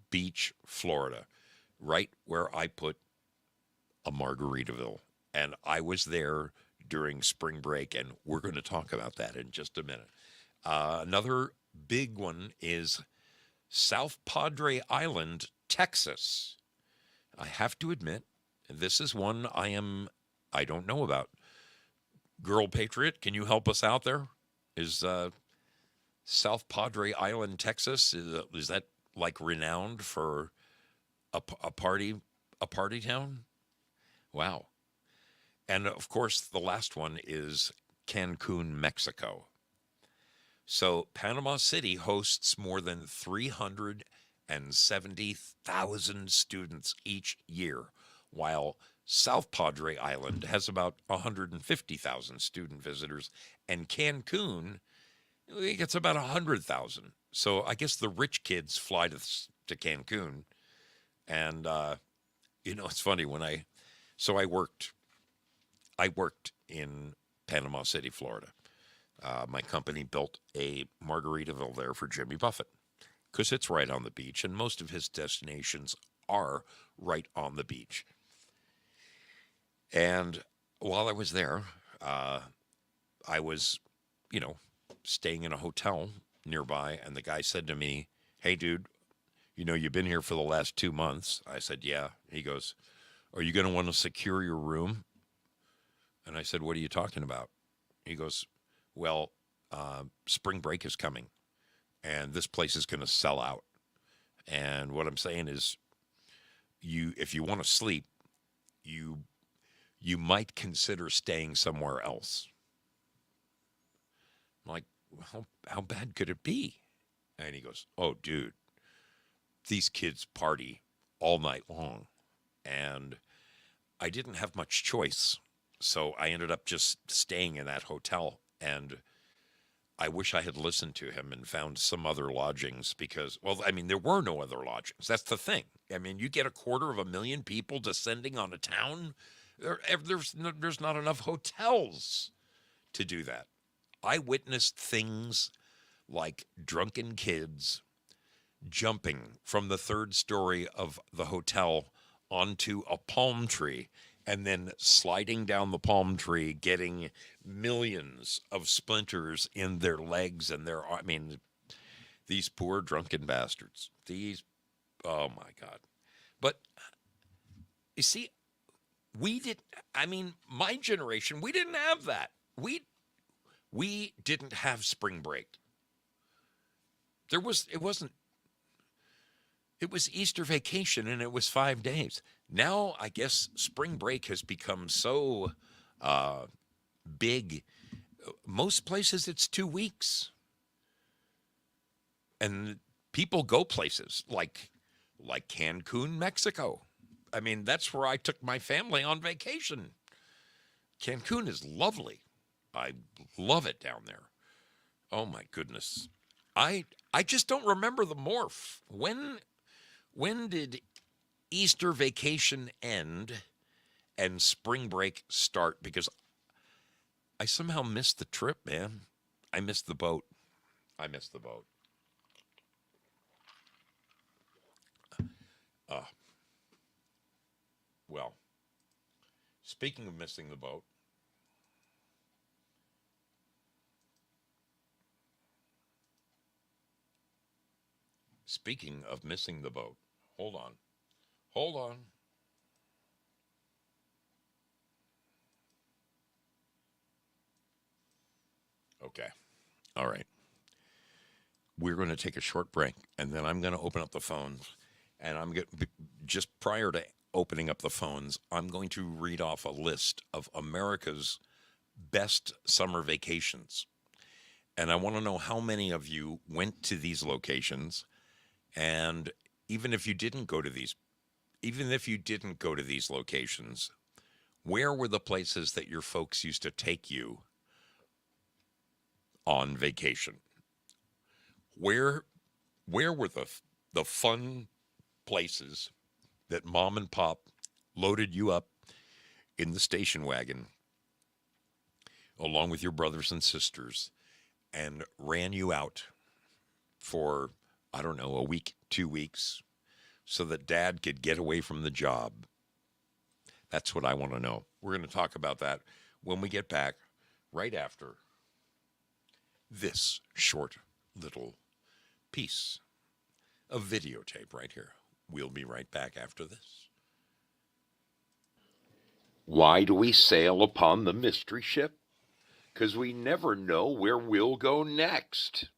Beach, Florida, right where I put a Margaritaville. And I was there during spring break, and we're going to talk about that in just a minute. Another big one is South Padre Island, Texas. I have to admit, this is one I don't know about. Girl Patriot, can you help us out there? Is South Padre Island, Texas, is that like renowned for a party town? Wow. And of course, the last one is Cancun, Mexico. So Panama City hosts more than 370,000 students each year, while South Padre Island has about 150,000 student visitors, and Cancun gets about 100,000 So I guess the rich kids fly to Cancun, and it's funny when I worked in Panama City, Florida. My company built a Margaritaville there for Jimmy Buffett because it's right on the beach, and most of his destinations are right on the beach. And while I was there, I was, staying in a hotel nearby, and the guy said to me, "Hey, dude, you've been here for the last 2 months." I said, "Yeah." He goes, "Are you going to want to secure your room?" And I said, "What are you talking about?" He goes, "Well, spring break is coming, and this place is going to sell out. And what I'm saying is, if you want to sleep, you might consider staying somewhere else." I'm like, how bad could it be? And he goes, "Oh, dude, these kids party all night long." And I didn't have much choice. So I ended up just staying in that hotel. And I wish I had listened to him and found some other lodgings because, well, I mean, there were no other lodgings. That's the thing. I mean, you get 250,000 people descending on a town. There's not enough hotels to do that. I witnessed things like drunken kids jumping from the third story of the hotel onto a palm tree and then sliding down the palm tree, getting millions of splinters in their legs and these poor drunken bastards. Oh my God. But you see, my generation, we didn't have that. We didn't have spring break. It was Easter vacation and it was 5 days. Now, I guess spring break has become so big. Most places it's 2 weeks. And people go places like Cancun, Mexico. I mean, that's where I took my family on vacation. Cancun is lovely. I love it down there. Oh my goodness. I just don't remember the morph. When did Easter vacation end and spring break start? Because I somehow missed the trip, man. I missed the boat. Well, speaking of missing the boat, hold on. Okay. All right. We're going to take a short break, and then I'm going to open up the phones. And just prior to opening up the phones, I'm going to read off a list of America's best summer vacations. And I want to know how many of you went to these locations. And even if you didn't go to these locations, where were the places that your folks used to take you on vacation? Where were the fun places that mom and pop loaded you up in the station wagon along with your brothers and sisters and ran you out for, I don't know, a week, 2 weeks, so that dad could get away from the job? That's what I want to know. We're going to talk about that when we get back, right after this short little piece of videotape right here. We'll be right back after this. Why do we sail upon the mystery ship? Because we never know where we'll go next.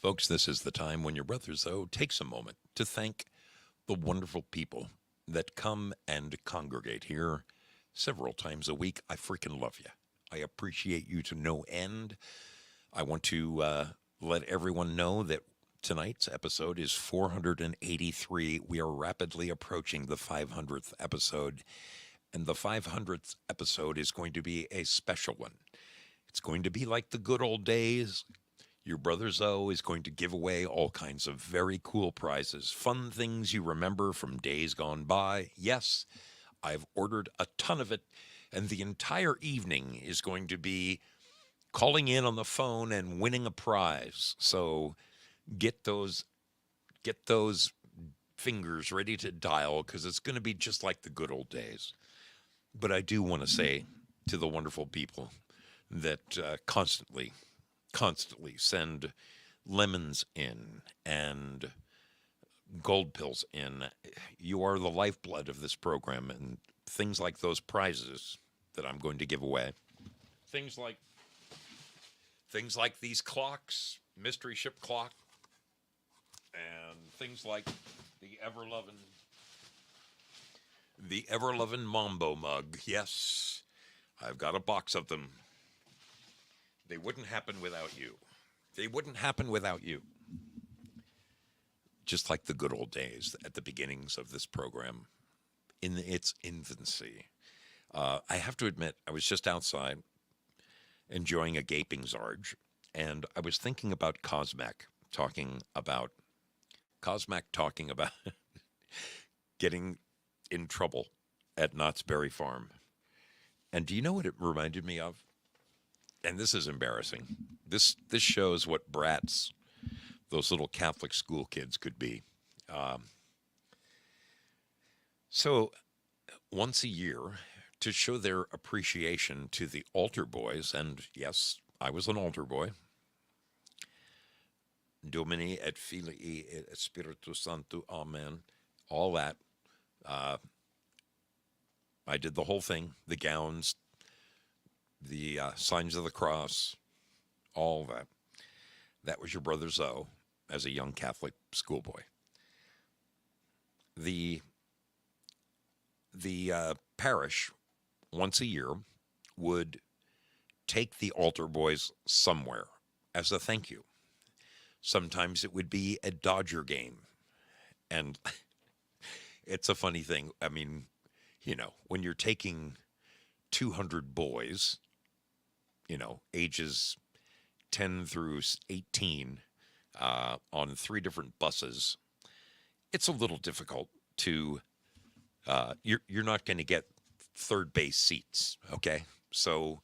Folks, this is the time when your brother Zoe takes a moment to thank the wonderful people that come and congregate here several times a week. I freaking love you. I appreciate you to no end. I want to let everyone know that tonight's episode is 483. We are rapidly approaching the 500th episode, and the 500th episode is going to be a special one. It's going to be like the good old days. Your brother Zoe is going to give away all kinds of very cool prizes, fun things you remember from days gone by. Yes, I've ordered a ton of it, and the entire evening is going to be calling in on the phone and winning a prize. So get those fingers ready to dial, because it's going to be just like the good old days. But I do want to say to the wonderful people that constantly send lemons in and gold pills in. You are the lifeblood of this program, and things like those prizes that I'm going to give away. Things like these clocks, mystery ship clock, and things like the ever-loving Mambo mug. Yes, I've got a box of them. They wouldn't happen without you. They wouldn't happen without you. Just like the good old days at the beginnings of this program, in its infancy. I have to admit, I was just outside enjoying a gaping Zarge, and I was thinking about Cosmac talking about getting in trouble at Knott's Berry Farm. And do you know what it reminded me of? And this is embarrassing. This shows what brats those little Catholic school kids could be. So once a year, to show their appreciation to the altar boys, and yes, I was an altar boy, Domini et Filii et Spiritus Sancto, Amen, all that. I did the whole thing, the gowns, the signs of the cross, all that. That was your brother Zoe as a young Catholic schoolboy. The parish, once a year, would take the altar boys somewhere as a thank you. Sometimes it would be a Dodger game. And it's a funny thing. I mean, you know, when you're taking 200 boys, you know, ages 10 through 18, on 3 different buses, it's a little difficult to, you're not going to get third base seats, okay? So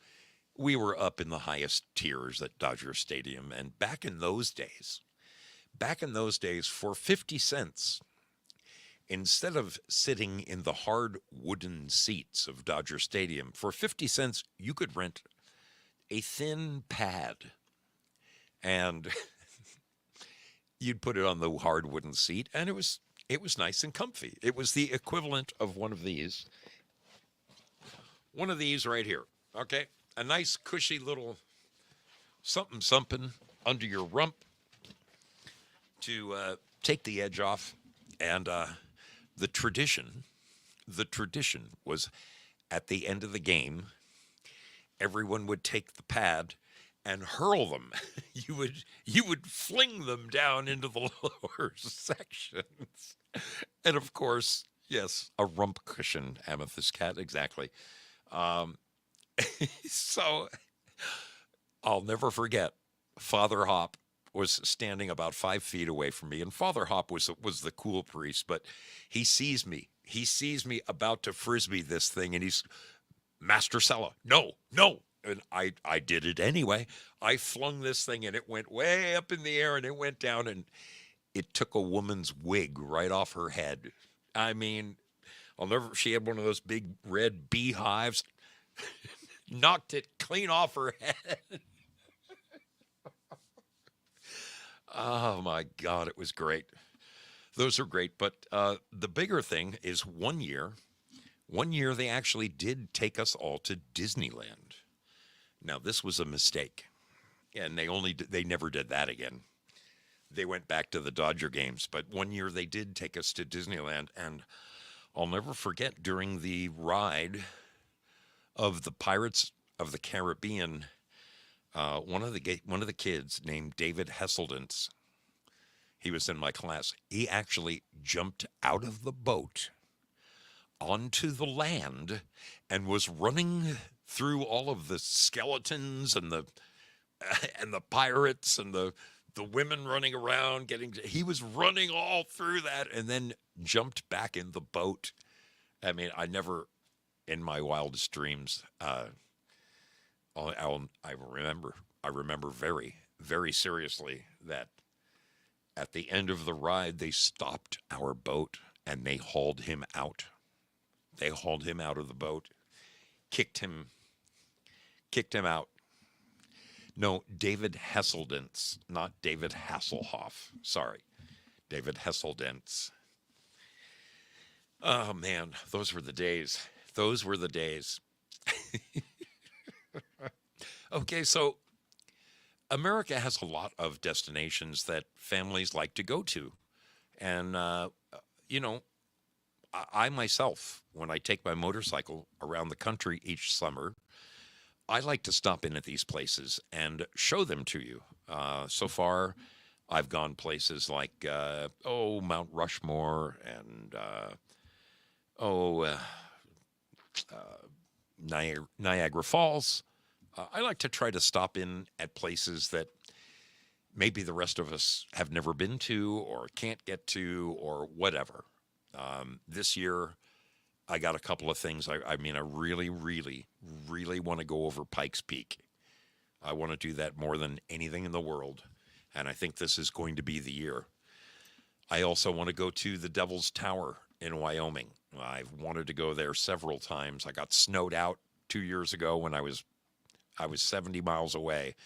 we were up in the highest tiers at Dodger Stadium, and back in those days, for 50 cents, instead of sitting in the hard wooden seats of Dodger Stadium, for 50 cents, you could rent a thin pad, and you'd put it on the hard wooden seat, and it was nice and comfy. It was the equivalent of one of these right here, okay? A nice cushy little something under your rump to take the edge off. And the tradition was, at the end of the game, everyone would take the pad and hurl them. You would fling them down into the lower sections. And of course, yes, a rump cushion, Amethyst Cat, exactly. So I'll never forget, Father Hop was standing about 5 feet away from me, and Father Hop was the cool priest, but he sees me about to frisbee this thing, and he's, Master Sella, no. And I did it anyway. I flung this thing, and it went way up in the air, and it went down, and it took a woman's wig right off her head. I mean, she had one of those big red beehives, knocked it clean off her head. Oh my God, it was great. Those are great. But the bigger thing is one year they actually did take us all to Disneyland. Now, this was a mistake, and they never did that again. they went back to the Dodger games. But one year they did take us to Disneyland, and I'll never forget during the ride of the Pirates of the Caribbean, one of the kids named David Hesseldance, he was in my class. He actually jumped out of the boat onto the land and was running through all of the skeletons and the pirates and the women running around he was running all through that and then jumped back in the boat. I mean, I never in my wildest dreams I remember very, very seriously that at the end of the ride they stopped our boat and they hauled him out. They hauled him out of the boat, kicked him out. No, David Hesseldance, not David Hasselhoff. Sorry, David Hesseldance. Oh, man, those were the days. Those were the days. Okay, so America has a lot of destinations that families like to go to. And, you know, I myself, when I take my motorcycle around the country each summer, I like to stop in at these places and show them to you. So far, I've gone places like, Mount Rushmore and, Niagara Falls. I like to try to stop in at places that maybe the rest of us have never been to or can't get to or whatever. This year, I got a couple of things. I mean, I really, really, really want to go over Pikes Peak. I want to do that more than anything in the world. And I think this is going to be the year. I also want to go to the Devil's Tower in Wyoming. I've wanted to go there several times. I got snowed out 2 years ago when I was 70 miles away,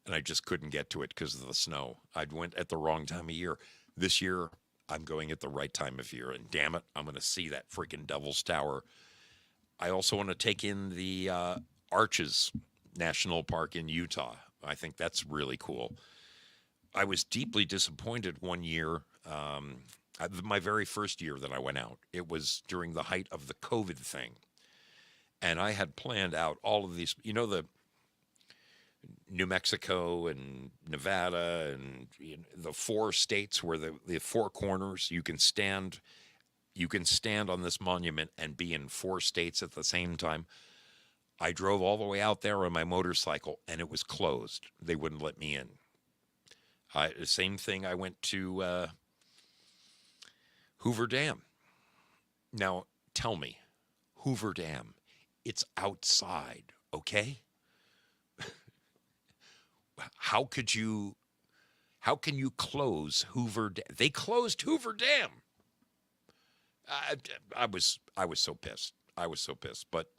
and I just couldn't get to it because of the snow. I went at the wrong time of year. This year, I'm going at the right time of year, and damn it, I'm going to see that freaking Devil's Tower. I also want to take in the Arches National Park in Utah. I think that's really cool. I was deeply disappointed one year, my very first year that I went out. It was during the height of the COVID thing, and I had planned out all of these, the New Mexico and Nevada and the 4 states where the 4 corners you can stand on this monument and be in 4 states at the same time. I drove all the way out there on my motorcycle and it was closed. They wouldn't let me in. The same thing, I went to Hoover Dam. Now, tell me, Hoover Dam, it's outside, okay? How can you close Hoover Dam? They closed Hoover Dam. I was so pissed. I was so pissed. But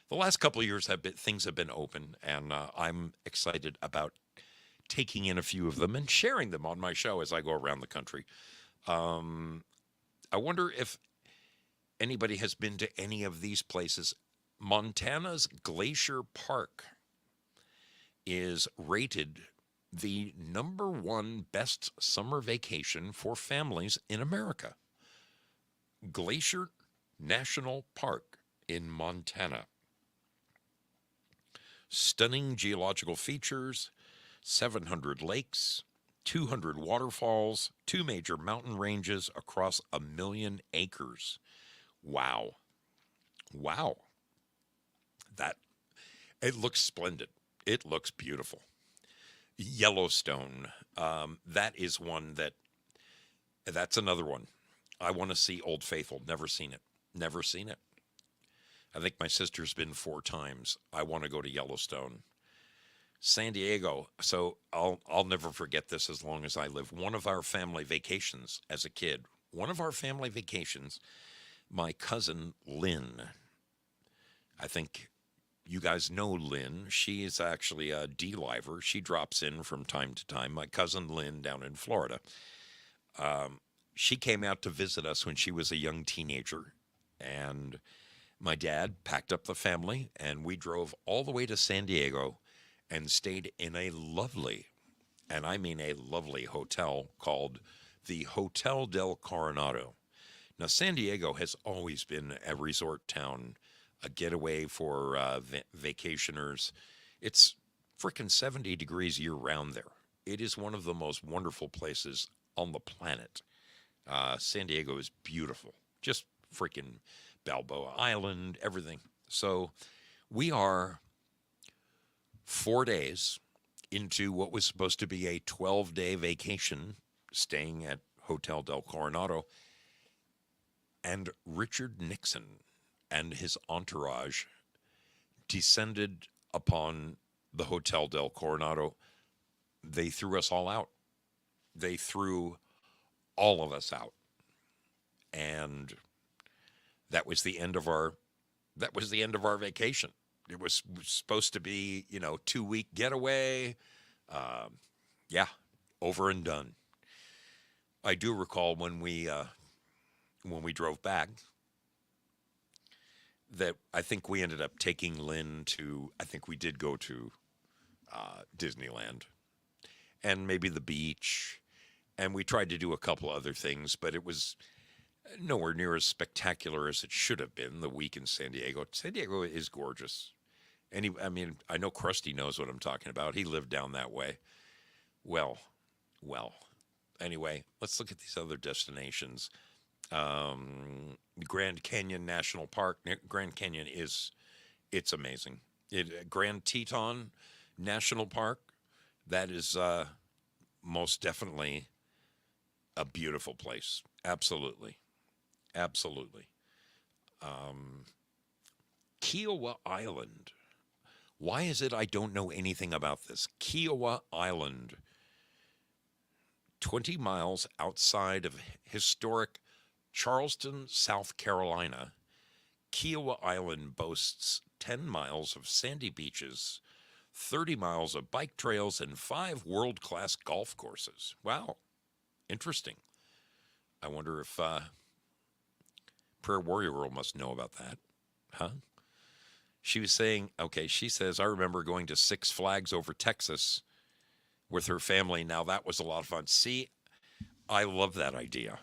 the last couple of years things have been open, and I'm excited about taking in a few of them and sharing them on my show as I go around the country. I wonder if anybody has been to any of these places. Montana's Glacier Park is rated the #1 best summer vacation for families in America. Glacier National Park in Montana. Stunning geological features, 700 lakes, 200 waterfalls, 2 major mountain ranges across 1 million acres. Wow. Wow. It looks splendid. It looks beautiful. Yellowstone, that is one that's another one. I want to see Old Faithful. Never seen it. Never seen it. I think my sister's been 4 times. I want to go to Yellowstone. San Diego. So I'll never forget this as long as I live. One of our family vacations as a kid, my cousin Lynn, I think you guys know Lynn. She is actually a D-liver. She drops in from time to time. My cousin Lynn down in Florida. She came out to visit us when she was a young teenager. And my dad packed up the family, and we drove all the way to San Diego and stayed in a lovely and I mean a lovely hotel called the Hotel del Coronado. Now, San Diego has always been a resort town, a getaway for vacationers. It's freaking 70 degrees year round there. It is one of the most wonderful places on the planet. San Diego is beautiful, just freaking Balboa Island, everything. So we are 4 days into what was supposed to be a 12-day vacation, staying at Hotel del Coronado, and Richard Nixon and his entourage descended upon the Hotel del Coronado. They threw us all out. They threw all of us out. And that was the end of our vacation. It was supposed to be, 2-week getaway. Yeah, over and done. I do recall when we drove back that I think we ended up taking Lynn to. I think we did go to Disneyland and maybe the beach, and we tried to do a couple other things, but it was nowhere near as spectacular as it should have been. The week in San Diego. San Diego is gorgeous. I mean, I know Krusty knows what I'm talking about. He lived down that way. Well. Anyway, let's look at these other destinations. Grand Canyon National Park. Grand Canyon it's amazing. Grand Teton National Park. That is most definitely a beautiful place. Absolutely. Kiowa Island. Why is it I don't know anything about this? Kiowa Island, 20 miles outside of historic Charleston, South Carolina. Kiowa Island boasts 10 miles of sandy beaches, 30 miles of bike trails, and 5 world-class golf courses. Wow, interesting. I wonder if Prayer Warrior Girl must know about that. Huh? She was saying, okay, she says, I remember going to Six Flags over Texas with her family. Now, that was a lot of fun. See, I love that idea.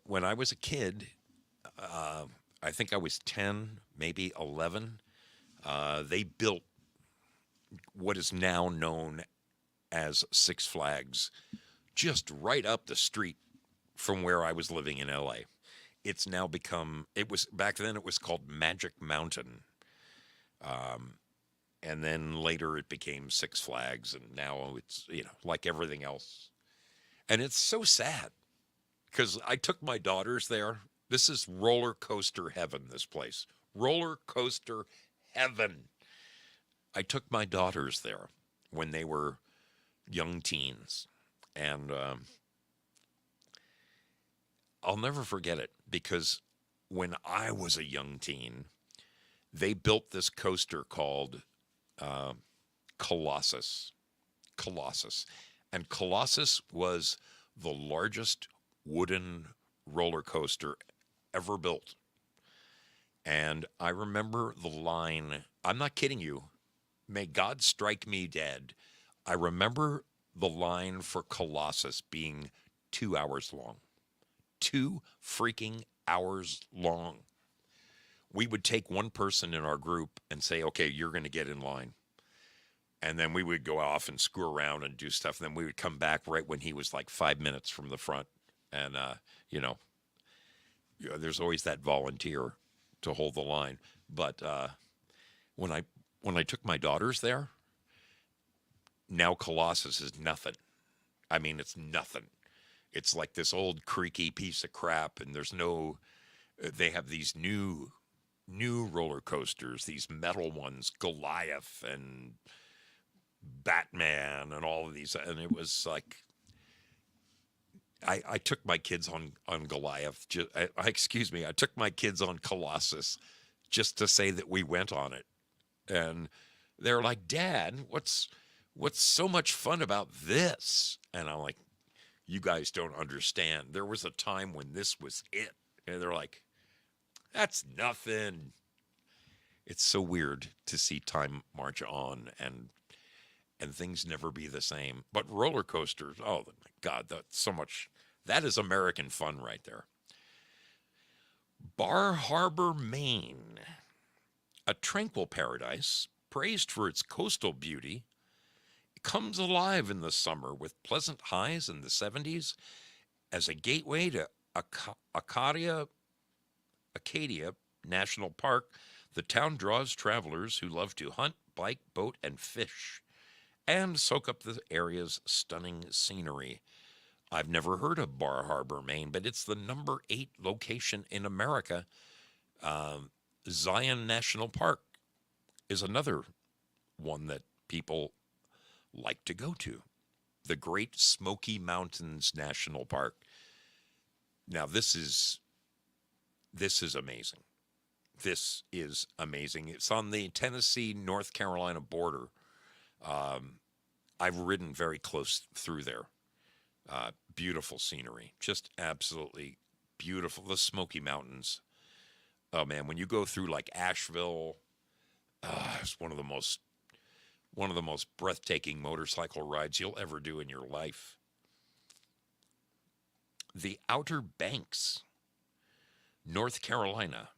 When I was a kid, I think I was 10, maybe 11, they built what is now known as Six Flags just right up the street from where I was living in LA. It's now become, back then it was called Magic Mountain. And then later it became Six Flags, and now it's, like everything else. And it's so sad because I took my daughters there. This is roller coaster heaven, this place. Roller coaster heaven. I took my daughters there when they were young teens. And I'll never forget it because when I was a young teen, they built this coaster called Colossus. And Colossus was the largest wooden roller coaster ever built. And I remember the line, I'm not kidding you, may God strike me dead. I remember the line for Colossus being 2 hours long. 2 freaking hours long. We would take one person in our group and say, okay, you're going to get in line. And then we would go off and screw around and do stuff. And then we would come back right when he was like 5 minutes from the front. And, there's always that volunteer to hold the line. But when I took my daughters there, now Colossus is nothing. I mean, it's nothing. It's like this old creaky piece of crap, and they have these new roller coasters, these metal ones, Goliath and Batman and all of these. And it was like, I took my kids on Goliath. I took my kids on Colossus just to say that we went on it. And they're like, Dad, what's so much fun about this? And I'm like, you guys don't understand. There was a time when this was it. And they're like, that's nothing. It's so weird to see time march on. And and things never be the same. But roller coasters, oh my God, that's so much. That is American fun right there. Bar Harbor, Maine, a tranquil paradise praised for its coastal beauty, comes alive in the summer with pleasant highs in the 70s as a gateway to Acadia National Park. The town draws travelers who love to hunt, bike, boat, and fish, and soak up the area's stunning scenery. I've never heard of Bar Harbor, Maine, but it's the number 8 location in America. Zion National Park is another one that people like to go to. The Great Smoky Mountains National Park. Now this is amazing. This is amazing. It's on the Tennessee-North Carolina border. I've ridden very close through there. Beautiful scenery, just absolutely beautiful. The Smoky Mountains. Oh man, when you go through like Asheville, it's one of the most breathtaking motorcycle rides you'll ever do in your life. The Outer Banks, North Carolina.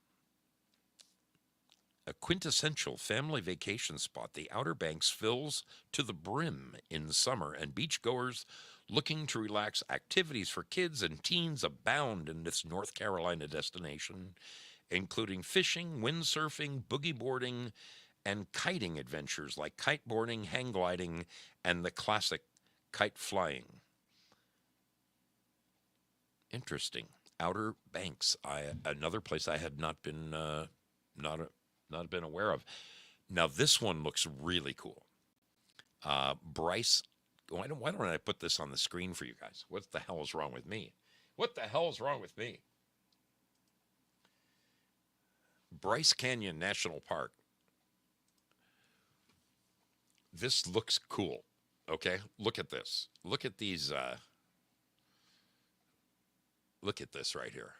A quintessential family vacation spot, the Outer Banks fills to the brim in summer, and beachgoers looking to relax. Activities for kids and teens abound in this North Carolina destination, including fishing, windsurfing, boogie boarding, and kiting adventures like kiteboarding, hang gliding, and the classic kite flying. Interesting. Outer Banks, another place I had not been been aware of. Now this one looks really cool. Bryce, why don't I put this on the screen for you guys? What the hell is wrong with me? What the hell is wrong with me? Bryce Canyon National Park. This looks cool. Okay, look at this. Look at these. Look at this right here.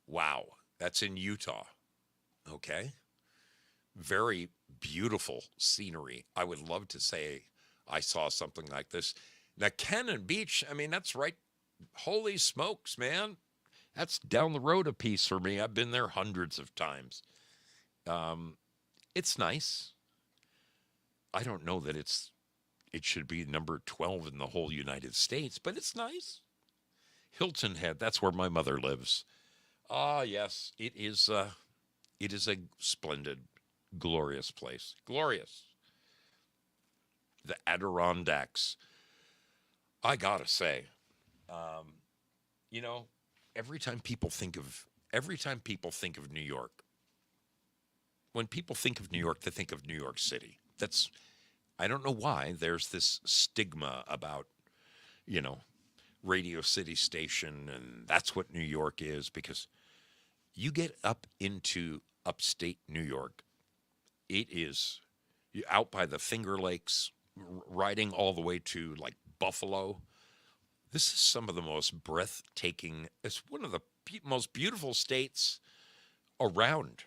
Wow, that's in Utah. Okay, very beautiful scenery. I would love to say I saw something like this. Now, Cannon Beach, I mean, that's right. Holy smokes, man. That's down the road a piece for me. I've been there hundreds of times. It's nice. I don't know that it should be number 12 in the whole United States, but it's nice. Hilton Head, that's where my mother lives. Ah, yes, it is a splendid, glorious place. Glorious. The Adirondacks. I gotta say, you know, every time people think of New York, when people think of New York, they think of New York City. I don't know why there's this stigma about, Radio City Station, and that's what New York is, because you get up into upstate New York, it is out by the Finger Lakes, riding all the way to like Buffalo. This is some of the most breathtaking, it's one of the most beautiful states around.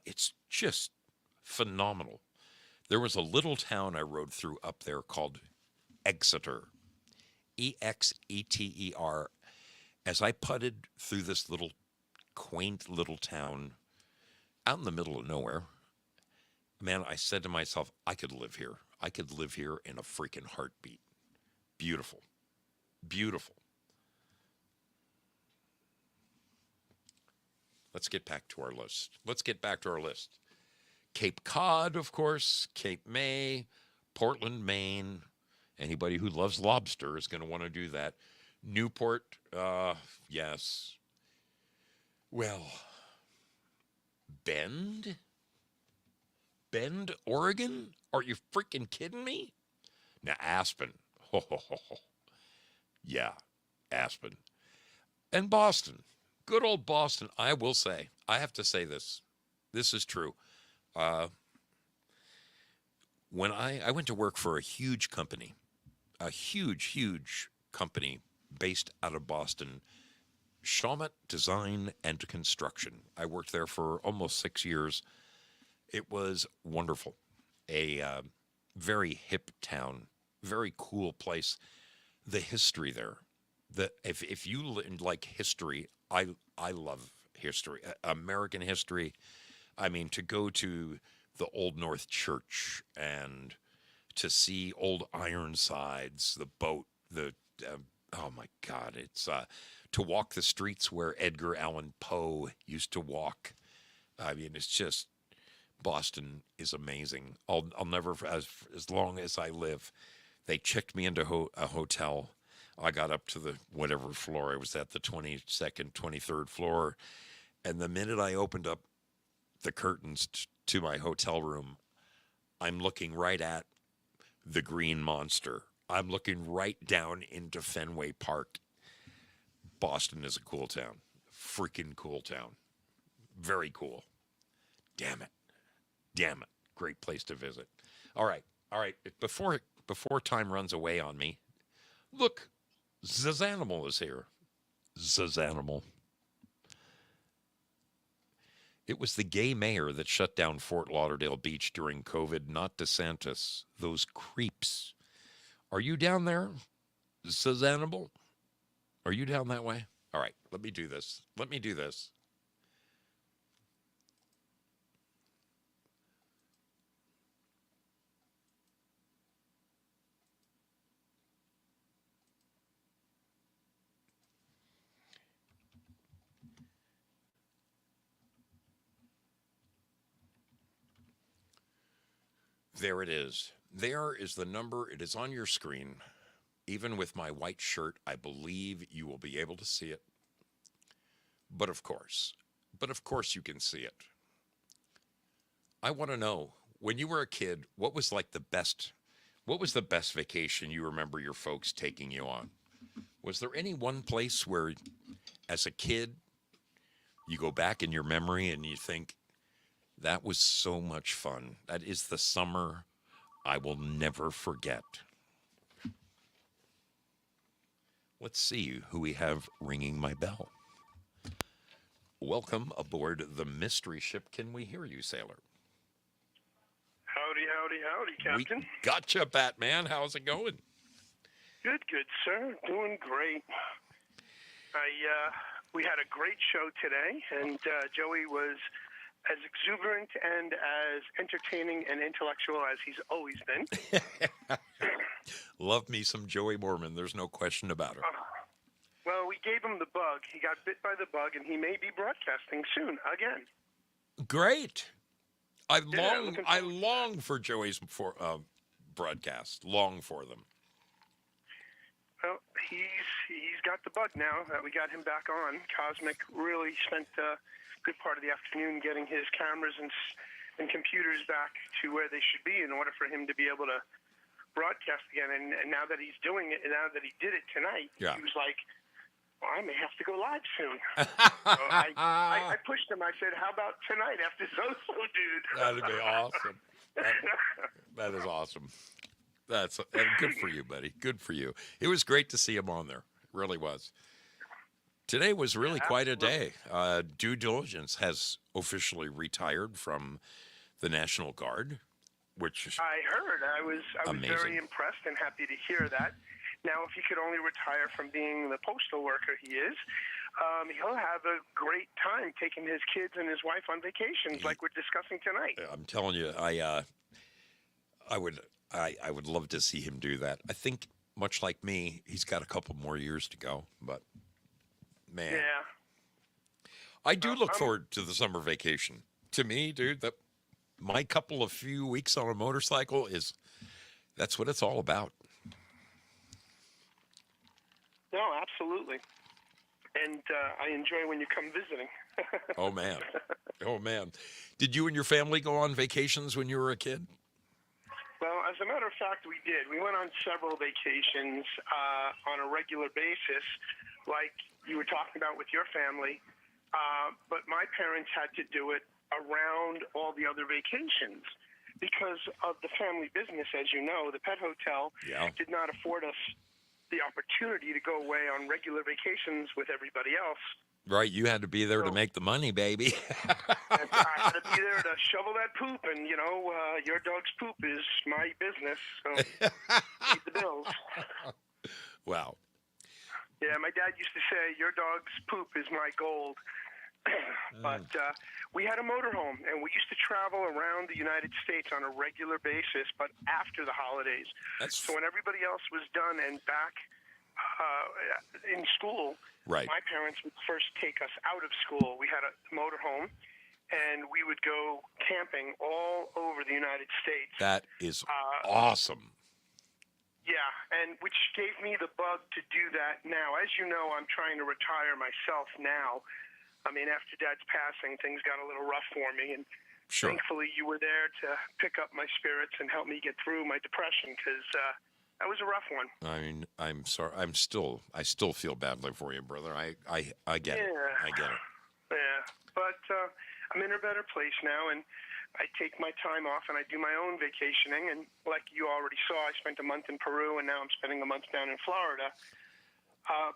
It's just phenomenal. There was a little town I rode through up there called Exeter, Exeter. As I putted through this little quaint little town out in the middle of nowhere, man, I said to myself, I could live here. I could live here in a freaking heartbeat. Beautiful. Beautiful. Let's get back to our list. Cape Cod, of course, Cape May, Portland, Maine. Anybody who loves lobster is going to want to do that. Newport, yes. Well, Bend, Oregon? Are you freaking kidding me? Now, Aspen. Yeah, Aspen. And Boston. Good old Boston. I will say, I have to say this. This is true. When I went to work for a huge company based out of Boston, Shawmut Design and Construction. I worked there for almost 6 years. It was wonderful. A very hip town, very cool place. The history there, if you like history, I love history, American history. I mean, to go to the Old North Church and to see old Ironsides, the boat, the oh my God, it's to walk the streets where Edgar Allan Poe used to walk. I mean, it's just Boston is amazing. I'll never, as long as I live. They checked me into a hotel. I got up to the whatever floor I was at, the 22nd, 23rd floor, and the minute I opened up the curtains to my hotel room, I'm looking right at the Green Monster. I'm looking right down into Fenway Park. Boston is a cool town. Freaking cool town. Very cool. Damn it. Damn it. Great place to visit. All right. All right. Before time runs away on me, look, Zazanimal is here. Zazanimal. It was the gay mayor that shut down Fort Lauderdale Beach during COVID, not DeSantis. Those creeps. Are you down there, Zazanimal? Are you down that way? All right, let me do this. There it is. There is the number. It is on your screen. Even with my white shirt, I believe you will be able to see it. But of course you can see it. I want to know, when you were a kid, what was the best vacation you remember your folks taking you on? Was there any one place where, as a kid, you go back in your memory and you think, that was so much fun. That is the summer I will never forget. Let's see who we have ringing my bell. Welcome aboard the mystery ship. Can we hear you, sailor? Howdy, Captain. We gotcha, Batman. How's it going? Good, sir. Doing great. We had a great show today, and Joey was as exuberant and as entertaining and intellectual as he's always been. Love me some Joey Mormon. There's no question about it. Well, we gave him the bug. He got bit by the bug, and he may be broadcasting soon again. Great. I Yeah, long for Joey's broadcast. Long for them. Well, he's got the bug now that we got him back on. Cosmic really spent a good part of the afternoon getting his cameras and computers back to where they should be in order for him to be able to broadcast again. And now that he's doing it, and now that he did it tonight, yeah. He was like, well, I may have to go live soon. So I pushed him. I said, how about tonight after Zozo, dude? That'd be awesome. That is awesome. That's good for you, buddy. Good for you. It was great to see him on there. It really was. Today was really quite a day. Due Diligence has officially retired from the National Guard, which I heard. I was amazing. Very impressed and happy to hear that. Now, if he could only retire from being the postal worker he is, he'll have a great time taking his kids and his wife on vacations, like we're discussing tonight. I'm telling you, I would love to see him do that. I think, much like me, he's got a couple more years to go, but man. Yeah. I do look forward to the summer vacation. To me, dude, my couple of few weeks on a motorcycle that's what it's all about. No, absolutely. And I enjoy when you come visiting. Oh, man. Oh, man. Did you and your family go on vacations when you were a kid? Well, as a matter of fact, we did. We went on several vacations on a regular basis, like you were talking about with your family. But my parents had to do it around all the other vacations because of the family business. As you know, the pet hotel did not afford us the opportunity to go away on regular vacations with everybody else Right, you had to be there to So- make the money, baby. And I had to be there to shovel that poop, and your dog's poop is my business, so feed the bills. Wow. Yeah, my dad used to say, "Your dog's poop is my gold." But we had a motorhome, and we used to travel around the United States on a regular basis, but after the holidays. That's So when everybody else was done and back in school, right. my parents would first take us out of school. We had a motorhome, and we would go camping all over the United States. That is awesome. Yeah, and which gave me the bug to do that now. As you know, I'm trying to retire myself now. I mean, after Dad's passing, things got a little rough for me, and Sure. thankfully you were there to pick up my spirits and help me get through my depression, because that was a rough one. I mean, I'm sorry. I still feel badly for you, brother. I get it. Yeah. I get it. Yeah, but I'm in a better place now, and I take my time off and I do my own vacationing. And like you already saw, I spent a month in Peru, and now I'm spending a month down in Florida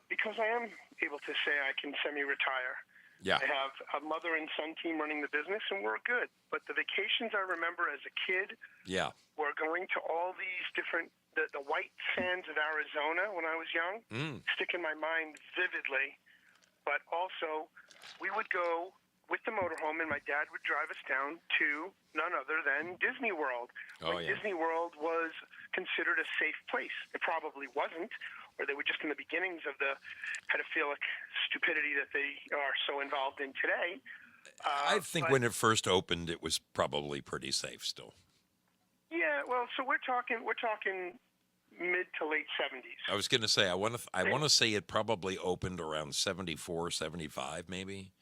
because I am able to say I can semi-retire. Yeah. I have a mother and son team running the business, and we're good. But the vacations I remember as a kid Yeah. were going to all these different, the white sands of Arizona when I was young, stick in my mind vividly. But also, we would go with the motorhome, and my dad would drive us down to none other than Disney World. Oh, When yeah. Disney World was considered a safe place. It probably wasn't, or they were just in the beginnings of the pedophilic stupidity that they are so involved in today. I think but- when it first opened, it was probably pretty safe still. Yeah, well, so we're talking mid to late 70s. I was going to say, I want to say it probably opened around 74, 75, maybe.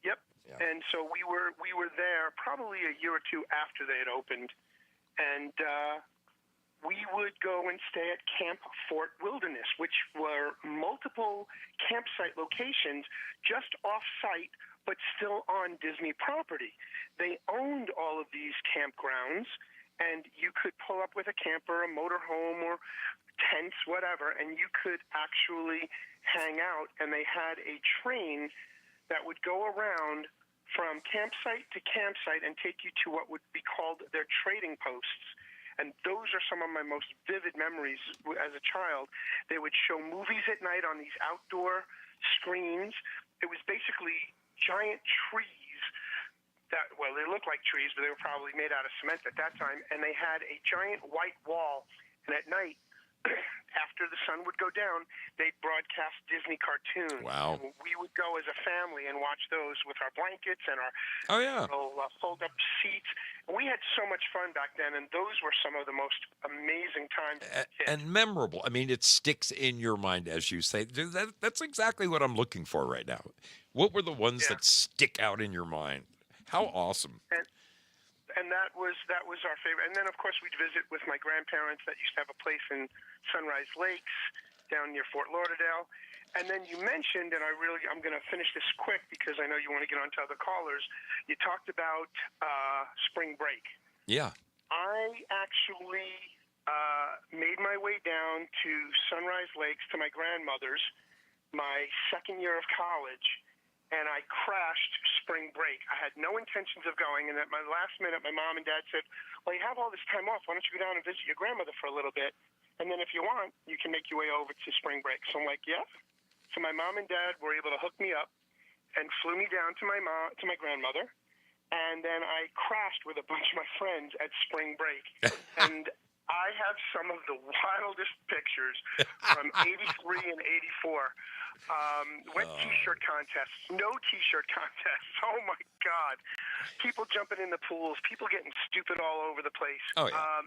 Yep. Yeah. And so we were there probably a year or two after they had opened, and we would go and stay at Camp Fort Wilderness, which were multiple campsite locations just off-site, but still on Disney property. They owned all of these campgrounds, and you could pull up with a camper, a motorhome, or tents, whatever, and you could actually hang out. And they had a train that would go around from campsite to campsite and take you to what would be called their trading posts. And those are some of my most vivid memories as a child. They would show movies at night on these outdoor screens. It was basically giant trees that, well, they looked like trees, but they were probably made out of cement at that time. And they had a giant white wall. And at night, after the sun would go down, they'd broadcast Disney cartoons. Wow. And we would go as a family and watch those with our blankets and our Oh, yeah. little fold-up seats. We had so much fun back then, and those were some of the most amazing times. as a kid. And memorable. I mean, it sticks in your mind, as you say. Dude, that's exactly what I'm looking for right now. What were the ones Yeah. that stick out in your mind? How awesome. And that was our favorite. And then, of course, we'd visit with my grandparents that used to have a place in Sunrise Lakes down near Fort Lauderdale. And then you mentioned, and I'm going to finish this quick because I know you want to get on to other callers. You talked about spring break. Yeah. I actually made my way down to Sunrise Lakes to my grandmother's my second year of college, and I crashed spring break. I had no intentions of going, and at my last minute, my mom and dad said, well, you have all this time off. Why don't you go down and visit your grandmother for a little bit? And then if you want, you can make your way over to spring break. So I'm like, yeah. So my mom and dad were able to hook me up and flew me down to my grandmother. And then I crashed with a bunch of my friends at spring break. And I have some of the wildest pictures from 83 and 84. Wet T-shirt contests, no T-shirt contests. Oh, my God. People jumping in the pools, people getting stupid all over the place. Oh, yeah.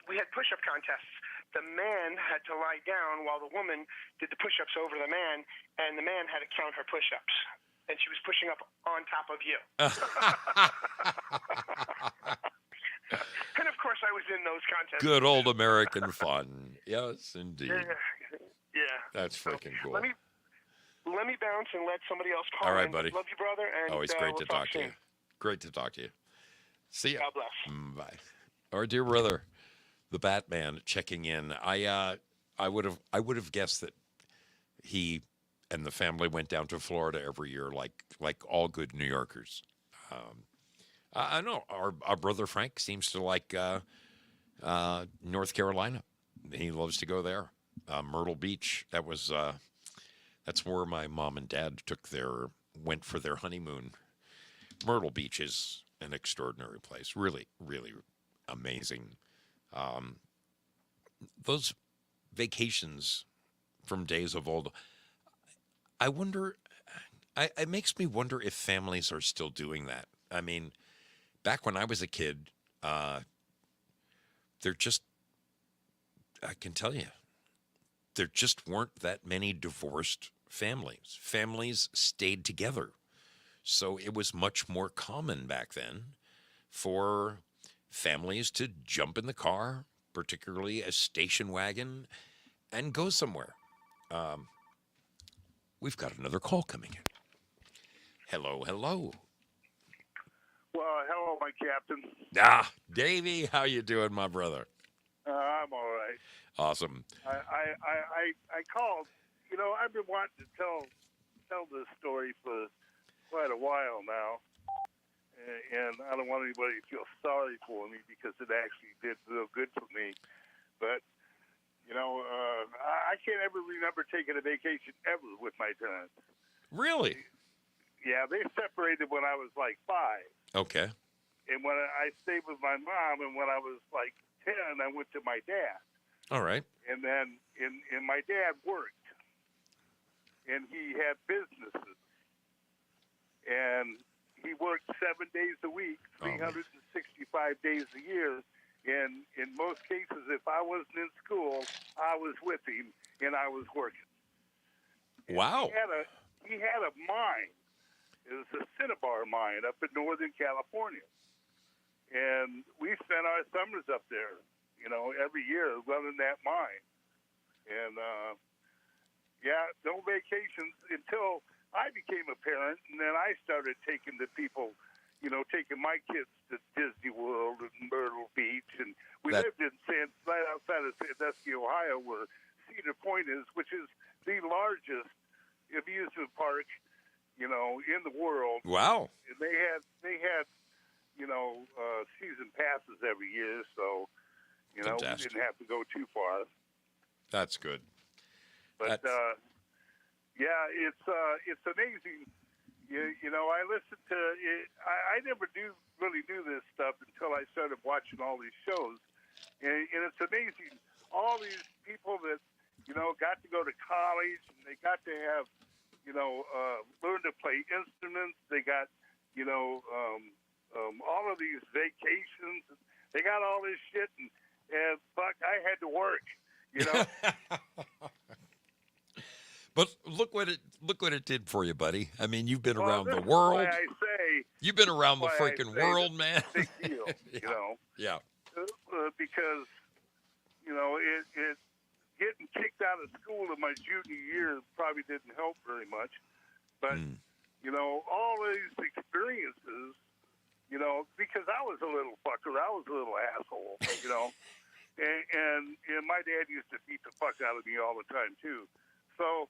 We had push-up contests. The man had to lie down while the woman did the push-ups over the man, and the man had to count her push-ups. And she was pushing up on top of you. And, of course, I was in those contests. Good old American fun. Yes, indeed. Yeah. That's freaking cool. Let me bounce and let somebody else call. All right, in. buddy. Love you, brother. And Always great we'll to talk to soon. you. Great to talk to you. See ya. God bless. Bye. Our dear brother, the Batman, checking in. I would have guessed that he and the family went down to Florida every year, like all good New Yorkers. I know our brother Frank seems to like North Carolina. He loves to go there. Myrtle Beach. That's where my mom and dad went for their honeymoon. Myrtle Beach is an extraordinary place. Really, really amazing. Those vacations from days of old. I wonder. It makes me wonder if families are still doing that. I mean, back when I was a kid, there just, I can tell you, there just weren't that many divorced families. Families stayed together. So it was much more common back then for families to jump in the car, particularly a station wagon, and go somewhere. We've got another call coming in. Hello, hello. Well, hello, my captain. Davey, how you doing, my brother? I'm all right. Awesome. I called. You know, I've been wanting to tell this story for quite a while now, and I don't want anybody to feel sorry for me because it actually did real good for me. But you know, I can't ever remember taking a vacation ever with my parents. Really? Yeah, they separated when I was like 5. Okay. And when I stayed with my mom, and when I was like 10, I went to my dad. All right. And then, and my dad worked, and he had businesses, and he worked 7 days a week, 365 days a year. And in most cases, if I wasn't in school, I was with him, and I was working. And wow. He had a mine. It was a cinnabar mine up in Northern California. And we spent our summers up there, you know, every year running that mine. And, no vacations until I became a parent, and then I started taking the people, you know, taking my kids to Disney World and Myrtle Beach. And we lived in right outside of Sandusky, Ohio, where Cedar Point is, which is the largest amusement park, you know, in the world. Wow. And they had, you know, season passes every year, so, you know, Fantastic. we didn't have to go too far. That's good. But it's amazing. You know, I listened to it. I never really knew this stuff until I started watching all these shows, and it's amazing. All these people that, you know, got to go to college, and they got to have, you know, learn to play instruments. They got, you know, all of these vacations. They got all this shit, and fuck, I had to work, you know. But look what it did for you, buddy. I mean, you've been around the This is world. why I say You've been around the why I freaking say world, this man. is a big deal, you know. Yeah. Because, you know, it getting kicked out of school in my junior year probably didn't help very much. But, you know, all these experiences, you know, because I was a little fucker, I was a little asshole, you know. And my dad used to beat the fuck out of me all the time, too. So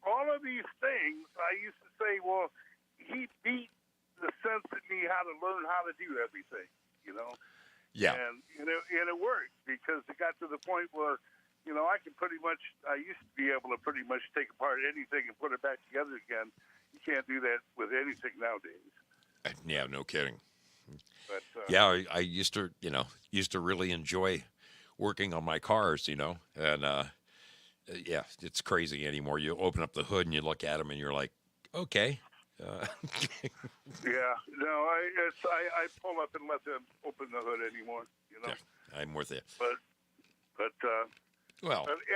all of these things, I used to say, well, he beat the sense in me how to learn how to do everything, you know. Yeah. And it worked because it got to the point where, you know, I used to be able to pretty much take apart anything and put it back together again. You can't do that with anything nowadays. Yeah, no kidding. But, yeah, I used to really enjoy working on my cars, you know, and yeah, it's crazy anymore. You open up the hood and you look at them and you're like, okay. Yeah, no, I pull up and let them open the hood anymore, you know. Yeah, I'm with you. But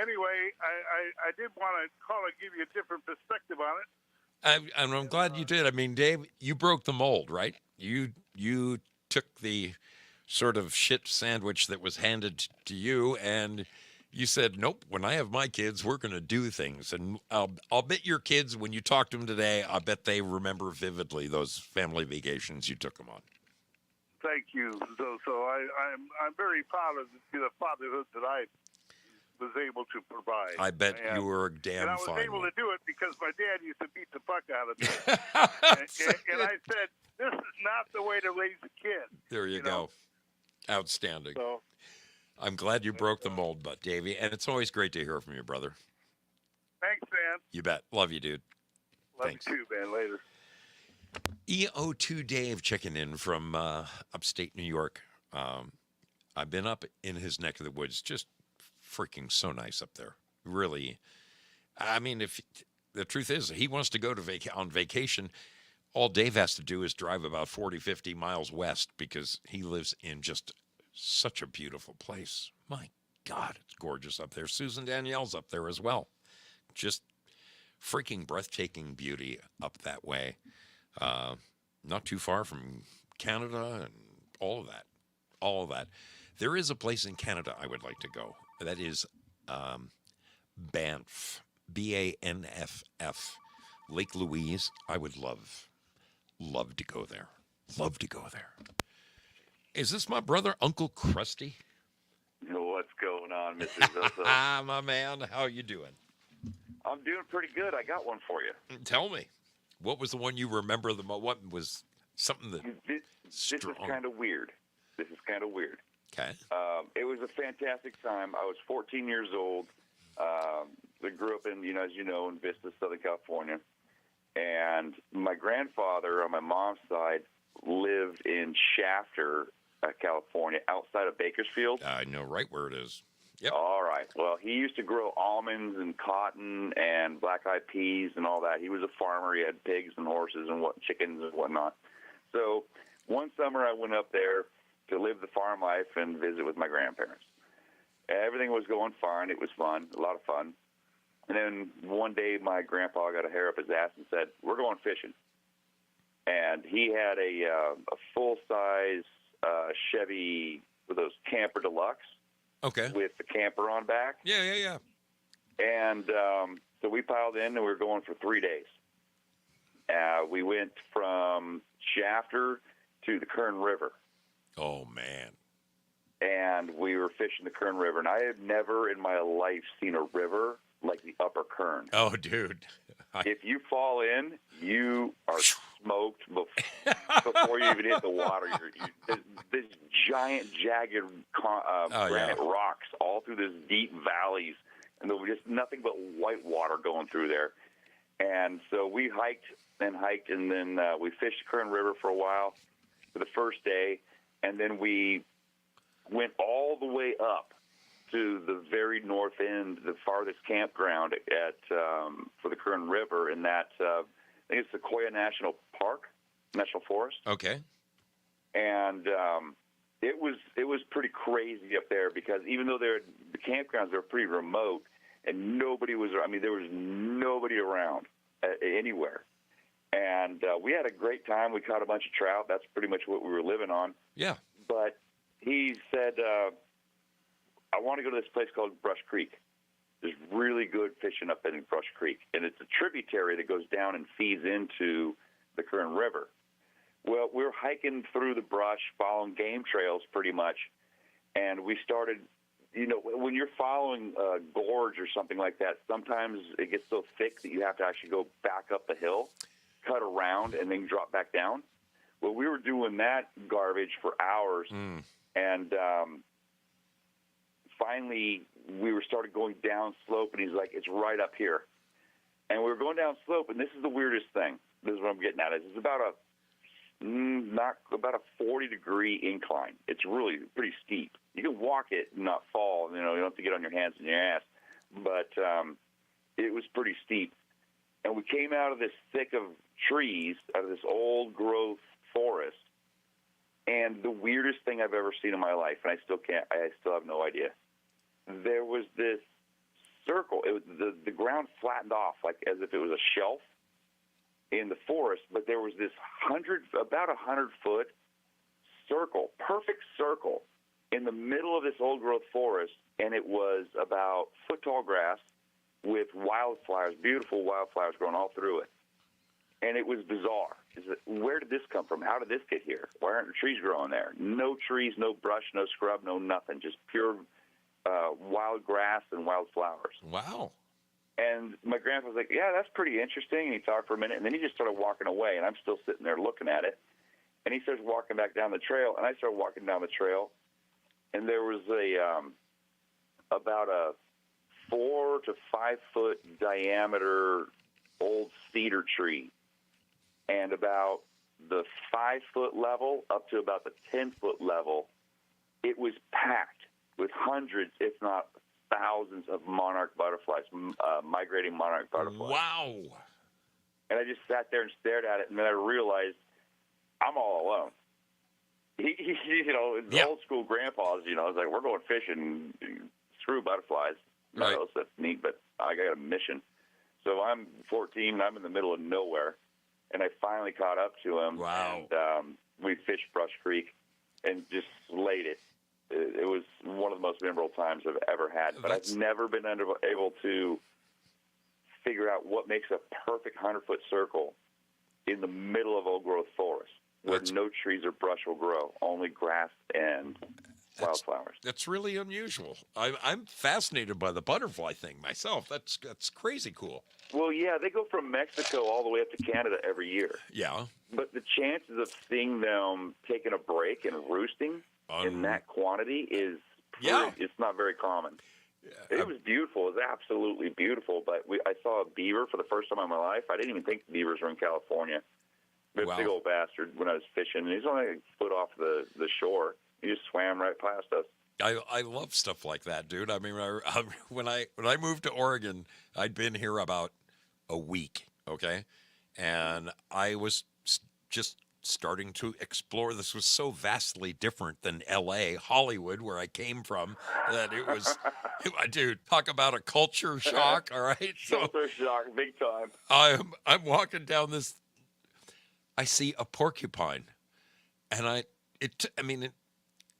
anyway, I did want to call and give you a different perspective on it. I'm glad you did. I mean, Dave, you broke the mold, right? You took the sort of shit sandwich that was handed to you, and you said, "Nope. When I have my kids, we're going to do things." And I'll bet your kids, when you talk to them today, I bet they remember vividly those family vacations you took them on. Thank you. So I'm very proud of the fatherhood that I was able to provide. I bet And- you were a And damn I was fine able one. to do it because my dad used to beat the fuck out of me. and I said, this is not the way to raise a kid. There you know? go. Outstanding. So, I'm glad you broke the mold, but Davey, and it's always great to hear from you, brother. thanks, man. You bet. Love you, dude. Love Thanks. you too, man. Later. EO2 Dave checking in from upstate New York. I've been up in his neck of the woods. Just freaking so nice up there. Really. I mean, if the truth is, he wants to go to on vacation. All Dave has to do is drive about 40, 50 miles west because he lives in just such a beautiful place. My God, it's gorgeous up there. Susan Danielle's up there as well. Just freaking breathtaking beauty up that way. Not too far from Canada and all of that. All of that. There is a place in Canada I would like to go. That is Banff. Banff. Lake Louise. I would love to go there. Love to go there. Is this my brother, Uncle Krusty? What's going on, Mr. Zoso? Ah, my man. How you doing? I'm doing pretty good. I got one for you. Tell me. What was the one you remember the most? What was something that This is strong? kind of weird. Okay. It was a fantastic time. I was 14 years old. I grew up in, as you know, in Vista, Southern California. And my grandfather on my mom's side lived in Shafter, California, outside of Bakersfield. I know right where it is. Yep. All right. Well, he used to grow almonds and cotton and black-eyed peas and all that. He was a farmer. He had pigs and horses and chickens and whatnot. So one summer I went up there to live the farm life and visit with my grandparents. Everything was going fine. It was fun, a lot of fun. And then one day my grandpa got a hair up his ass and said, "We're going fishing." And he had a full-size Chevy with those Camper Deluxe. Okay. With the camper on back. Yeah. And so we piled in, and we were going for 3 days. We went from Shafter to the Kern River. Oh, man. And we were fishing the Kern River. And I had never in my life seen a river like the Upper Kern. Oh, dude. If you fall in, you are smoked before you even hit the water. This giant, jagged granite rocks all through these deep valleys, and there was just nothing but white water going through there. And so we hiked, and then we fished the Kern River for a while for the first day, and then we went all the way up to the very north end, the farthest campground for the Kern River, in that I think it's Sequoia National Forest. Okay. And it was pretty crazy up there because even though the campgrounds were pretty remote and there was nobody around anywhere. And we had a great time. We caught a bunch of trout. That's pretty much what we were living on. Yeah. But he said, I want to go to this place called Brush Creek. There's really good fishing up in Brush Creek, and it's a tributary that goes down and feeds into the Kern River. Well, we were hiking through the brush, following game trails pretty much, and we started, when you're following a gorge or something like that, sometimes it gets so thick that you have to actually go back up the hill, cut around, and then drop back down. Well, we were doing that garbage for hours, and finally we started going down slope, and he's like, "It's right up here." And we were going down slope, and this is the weirdest thing. This is what I'm getting at. It's about a 40-degree incline. It's really pretty steep. You can walk it and not fall. You don't have to get on your hands and your ass. But it was pretty steep. And we came out of this thick of trees, out of this old growth forest, and the weirdest thing I've ever seen in my life, and I still have no idea. There was this circle. It was the ground flattened off like as if it was a shelf in the forest, but there was this about 100-foot circle, perfect circle, in the middle of this old-growth forest, and it was about foot-tall grass with wildflowers, beautiful wildflowers growing all through it. And it was bizarre. Where did this come from? How did this get here? Why aren't the trees growing there? No trees, no brush, no scrub, no nothing, just pure wild grass and wild flowers. Wow. And my grandpa was like, yeah, that's pretty interesting. And he talked for a minute, and then he just started walking away, and I'm still sitting there looking at it. And he starts walking back down the trail, and I started walking down the trail, and there was about a 4 to 5 foot diameter old cedar tree, and about the 5 foot level up to about the 10 foot level, it was packed with hundreds, if not thousands, of monarch butterflies, migrating monarch butterflies. Wow. And I just sat there and stared at it, and then I realized I'm all alone. Yeah. Old school grandpas, it's like, we're going fishing, screw butterflies. Right. Else, that's neat, but I got a mission. So I'm 14, I'm in the middle of nowhere, and I finally caught up to him. Wow. And we fished Brush Creek and just slayed it. It was one of the most memorable times I've ever had. But I've never been able to figure out what makes a perfect 100-foot circle in the middle of old-growth forest, where no trees or brush will grow, only grass and wildflowers. That's really unusual. I'm fascinated by the butterfly thing myself. That's crazy cool. Well, yeah, they go from Mexico all the way up to Canada every year. Yeah. But the chances of seeing them taking a break and roosting in that quantity is it's not very common. Yeah, it was beautiful. It was absolutely beautiful. But I saw a beaver for the first time in my life. I didn't even think beavers were in California. This big old bastard when I was fishing. He's only a foot off the shore. He just swam right past us. I love stuff like that, dude. I mean, when I moved to Oregon, I'd been here about a week, okay? And I was just starting to explore. This was so vastly different than L.A., Hollywood, where I came from, that it was, dude, talk about a culture shock, all right? Culture shock, big time. I'm walking down this, I see a porcupine, and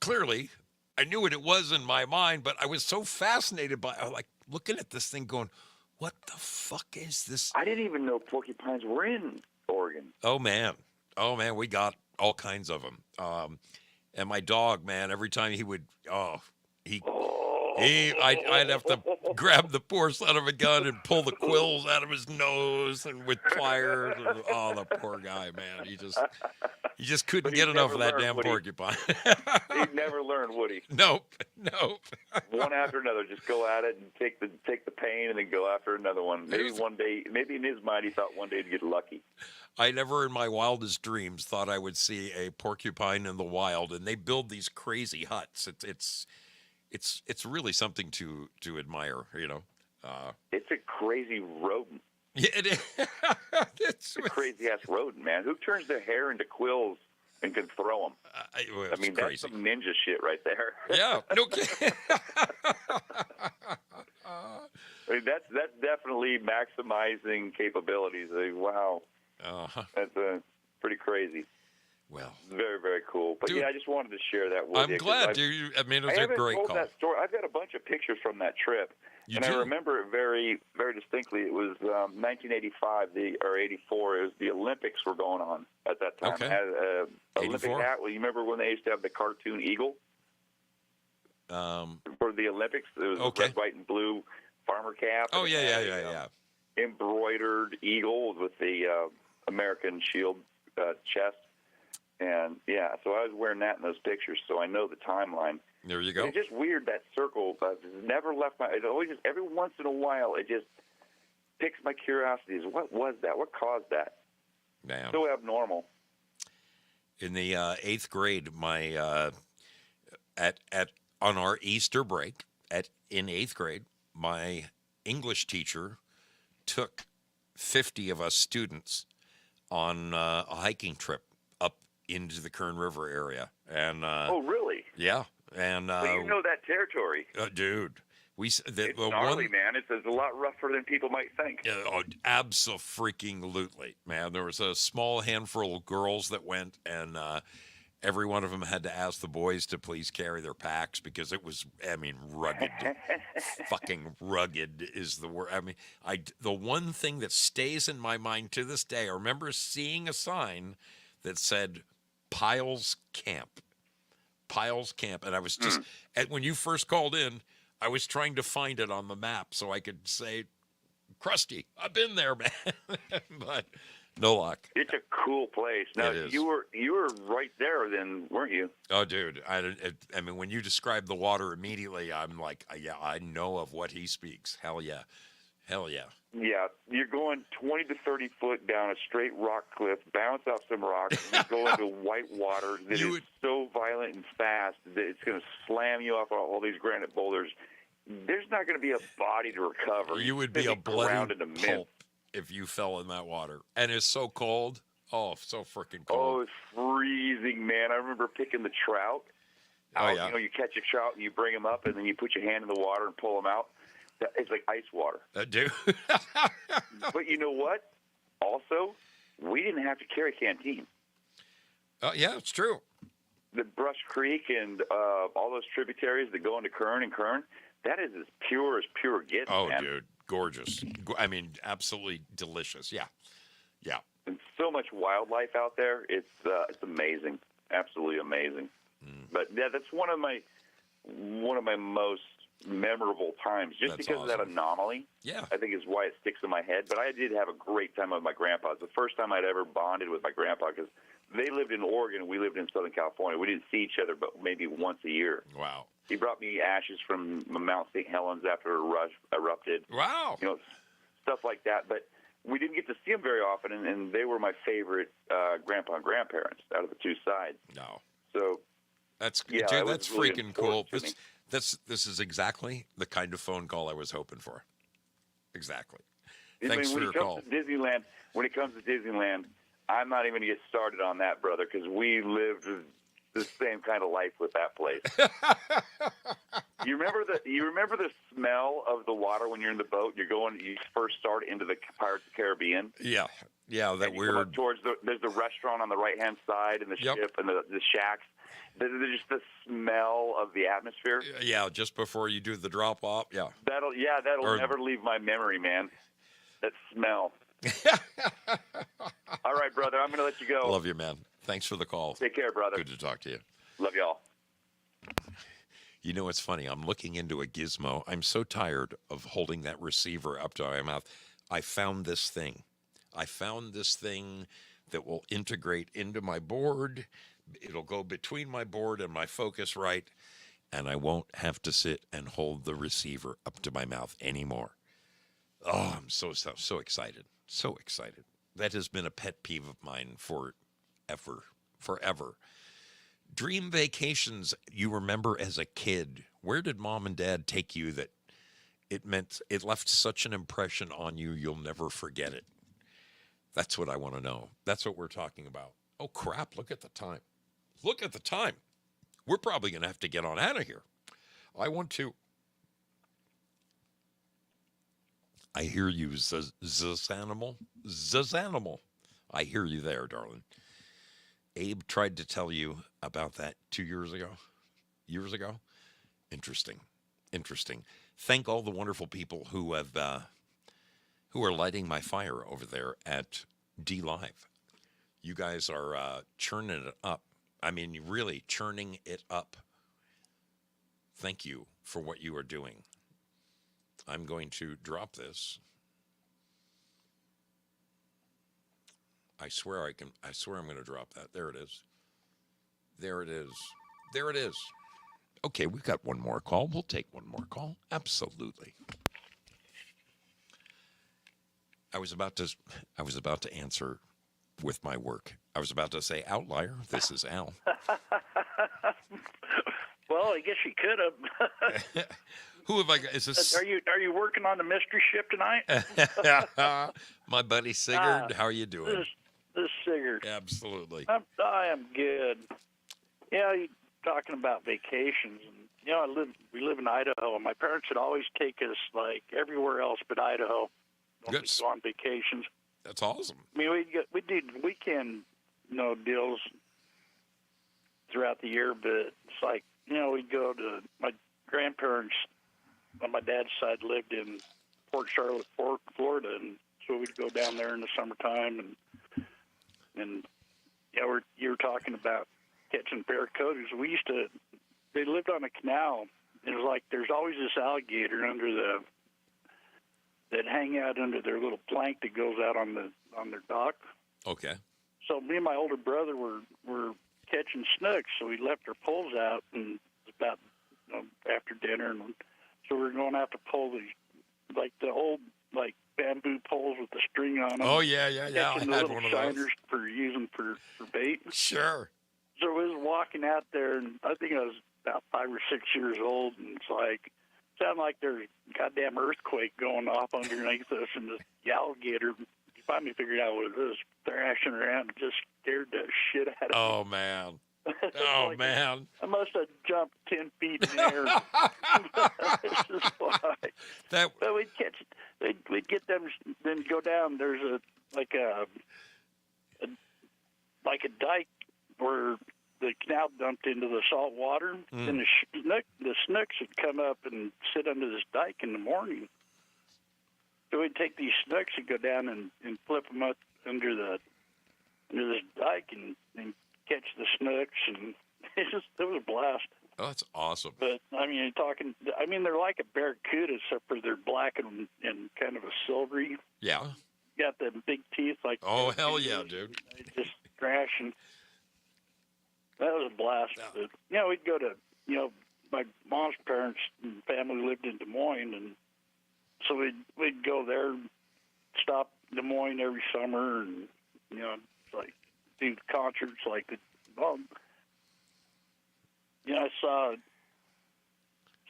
clearly, I knew what it was in my mind, but I was so fascinated by it, like looking at this thing going, what the fuck is this? I didn't even know porcupines were in Oregon. Oh, man, we got all kinds of them. And my dog, man, every time he would, I'd have to grab the poor son of a gun and pull the quills out of his nose and with pliers. And, the poor guy, man. He just couldn't get enough of that damn porcupine. He'd never learn, would he? Nope. One after another, just go at it and take the pain, and then go after another one. Maybe one day, maybe in his mind, he thought one day to get lucky. I never in my wildest dreams thought I would see a porcupine in the wild, and they build these crazy huts. It's really something to admire, It's a crazy rodent. Yeah, it is. It's a crazy-ass rodent, man. Who turns their hair into quills and can throw them? I mean, that's some ninja shit right there. Yeah, no kidding. I mean, that's definitely maximizing capabilities. Wow. That's pretty crazy. Well, very, very cool. But dude, yeah, I just wanted to share that with you. I'm glad, dude. I mean, it was a great call. That story. I've got a bunch of pictures from that trip, I remember it very, very distinctly. It was 1985 or 84. It was the Olympics were going on at that time. Okay. I had an Olympic hat. Well, you remember when they used to have the cartoon eagle for the Olympics? It was a red, white, and blue farmer cap. Oh yeah. Embroidered eagle with the American shield chest. And, yeah, so I was wearing that in those pictures, so I know the timeline. There you go. It's just weird, that circle. I've never left it always just, every once in a while, it just piques my curiosity. What was that? What caused that? Man. So abnormal. In the 8th grade, my on our Easter break in 8th grade, my English teacher took 50 of us students on a hiking trip up into the Kern River area. And oh, really? Yeah. And well, you know that territory. Dude. It's gnarly, man. It's a lot rougher than people might think. Abso-freaking-lutely, man. There was a small handful of girls that went, and every one of them had to ask the boys to please carry their packs because it was, rugged. Fucking rugged is the word. The one thing that stays in my mind to this day, I remember seeing a sign that said Piles Camp. Piles Camp. And I was just, when you first called in, I was trying to find it on the map so I could say, Krusty, I've been there, man. But no luck. It's a cool place. Now It is. you were right there then, weren't you? Oh, dude. I mean, when you describe the water immediately, I'm like, yeah, I know of what he speaks. Hell yeah. Hell yeah. Yeah, you're going 20 to 30 foot down a straight rock cliff, bounce off some rocks, and go into white water that You is would- so violent and fast that it's going to slam you off all these granite boulders. There's not going to be a body to recover. You would You're be a gonna ground bloody into mince. pulp if you fell in that water. And it's so cold. Oh, so freaking Oh, cold. it's freezing, man. I remember picking the trout. Oh, out. yeah. You know, you catch a trout and you bring them up, and then you put your hand in the water and pull them out. It's like ice water. Dude. But you know what? Also, we didn't have to carry canteen. Yeah, it's true. The Brush Creek and all those tributaries that go into Kern and Kern, that is as pure gets, Oh, man. dude. Gorgeous. I mean, absolutely delicious. Yeah. Yeah. And so much wildlife out there. It's amazing. Absolutely amazing. But yeah, that's one of my most memorable times, just That's because of that awesome. anomaly. Yeah. I think is why it sticks in my head. But I did have a great time with my grandpa. It's the first time I'd ever bonded with my grandpa because they lived in Oregon and we lived in Southern California. We didn't see each other but maybe once a year. Wow. He brought me ashes from Mount St. Helens after it erupted. Wow. You know, stuff like that. But we didn't get to see them very often, and they were my favorite grandpa and grandparents out of the two sides. No. So That's Yeah, dude, it was that's really freaking cool. important to me. This is exactly the kind of phone call I was hoping for. Exactly. I Thanks mean, for your call. when it comes to Disneyland, I'm not even going to get started on that, brother, because we lived the same kind of life with that place. You remember the smell of the water when you're in the boat? You first start into the Pirates of the Caribbean. Yeah. Yeah, that And you come up weird. towards there's the restaurant on the right hand side and the Yep. ship and the shacks. There's just the smell of the atmosphere. Yeah, just before you do the drop off. Yeah. That'll Or- never leave my memory, man. That smell. All right, brother. I'm gonna let you go. Love you, man. Thanks for the call. Take care, brother. Good to talk to you. Love y'all. You know, it's funny. I'm looking into a gizmo. I'm so tired of holding that receiver up to my mouth. I found this thing. That will integrate into my board. It'll go between my board and my Focusrite, and I won't have to sit and hold the receiver up to my mouth anymore. Oh, I'm so excited. So excited. That has been a pet peeve of mine forever. Dream vacations you remember as a kid. Where did mom and dad take you that it left such an impression on you you'll never forget it? That's what I want to know. That's what we're talking about. Oh crap, look at the time. Look at the time. We're probably going to have to get on out of here. I hear you, Zanimal. I hear you there, darling. Abe tried to tell you about that 2 years ago. Interesting. Thank all the wonderful people who are lighting my fire over there at D Live. You guys are churning it up. I mean, really churning it up. Thank you for what you are doing. I'm going to drop this. I swear I'm going to drop that. There it is. Okay, we've got one more call. We'll take one more call. Absolutely. I was about to answer with my work. I was about to say, outlier, this is Al. Well, I guess you could have. Who have I got? Is this Are you working on the mystery ship tonight? my buddy Sigurd? How are you doing? This Sigurd. Absolutely. I am good. Yeah, you talking about vacations, and we live in Idaho, and my parents would always take us like everywhere else but Idaho. When Good. we go on vacations. That's awesome. I mean, we did weekend deals throughout the year, but it's like we'd go to my grandparents on my dad's side lived in Port Charlotte, Florida, and so we'd go down there in the summertime, and you were talking about catching barracudas. They lived on a canal it was like there's always this alligator that hang out under their little plank that goes out on their dock. Okay. So me and my older brother were catching snooks, so we left our poles out, and it was about after dinner, and so we were going out to pull the old bamboo poles with the string on them. Oh yeah. I Catching the had little one of shiners those. for using for bait. Sure. So we was walking out there, and I think I was about 5 or 6 years old, and it's like, sounded like there's a goddamn earthquake going off underneath us, and the alligator finally figured out what it was, thrashing around, and just scared the shit out of me. Oh man. Oh Like, man. I must have jumped 10 feet in the air. It's just like, That. but we'd get them, then go down. There's a dike where the canal dumped into the salt water, and the snooks would come up and sit under this dike in the morning. So we'd take these snooks and go down and flip them up under this dike and catch the snooks, and it was a blast. Oh, that's awesome. But I mean, they're like a barracuda, except for they're black and kind of a silvery. Yeah. Got the big teeth like. Oh hell yeah, dude. They just crash, and that was a blast. Yeah. But, we'd go to my mom's parents and family lived in Des Moines, and so we'd go there, stop in Des Moines every summer, and like do concerts like I saw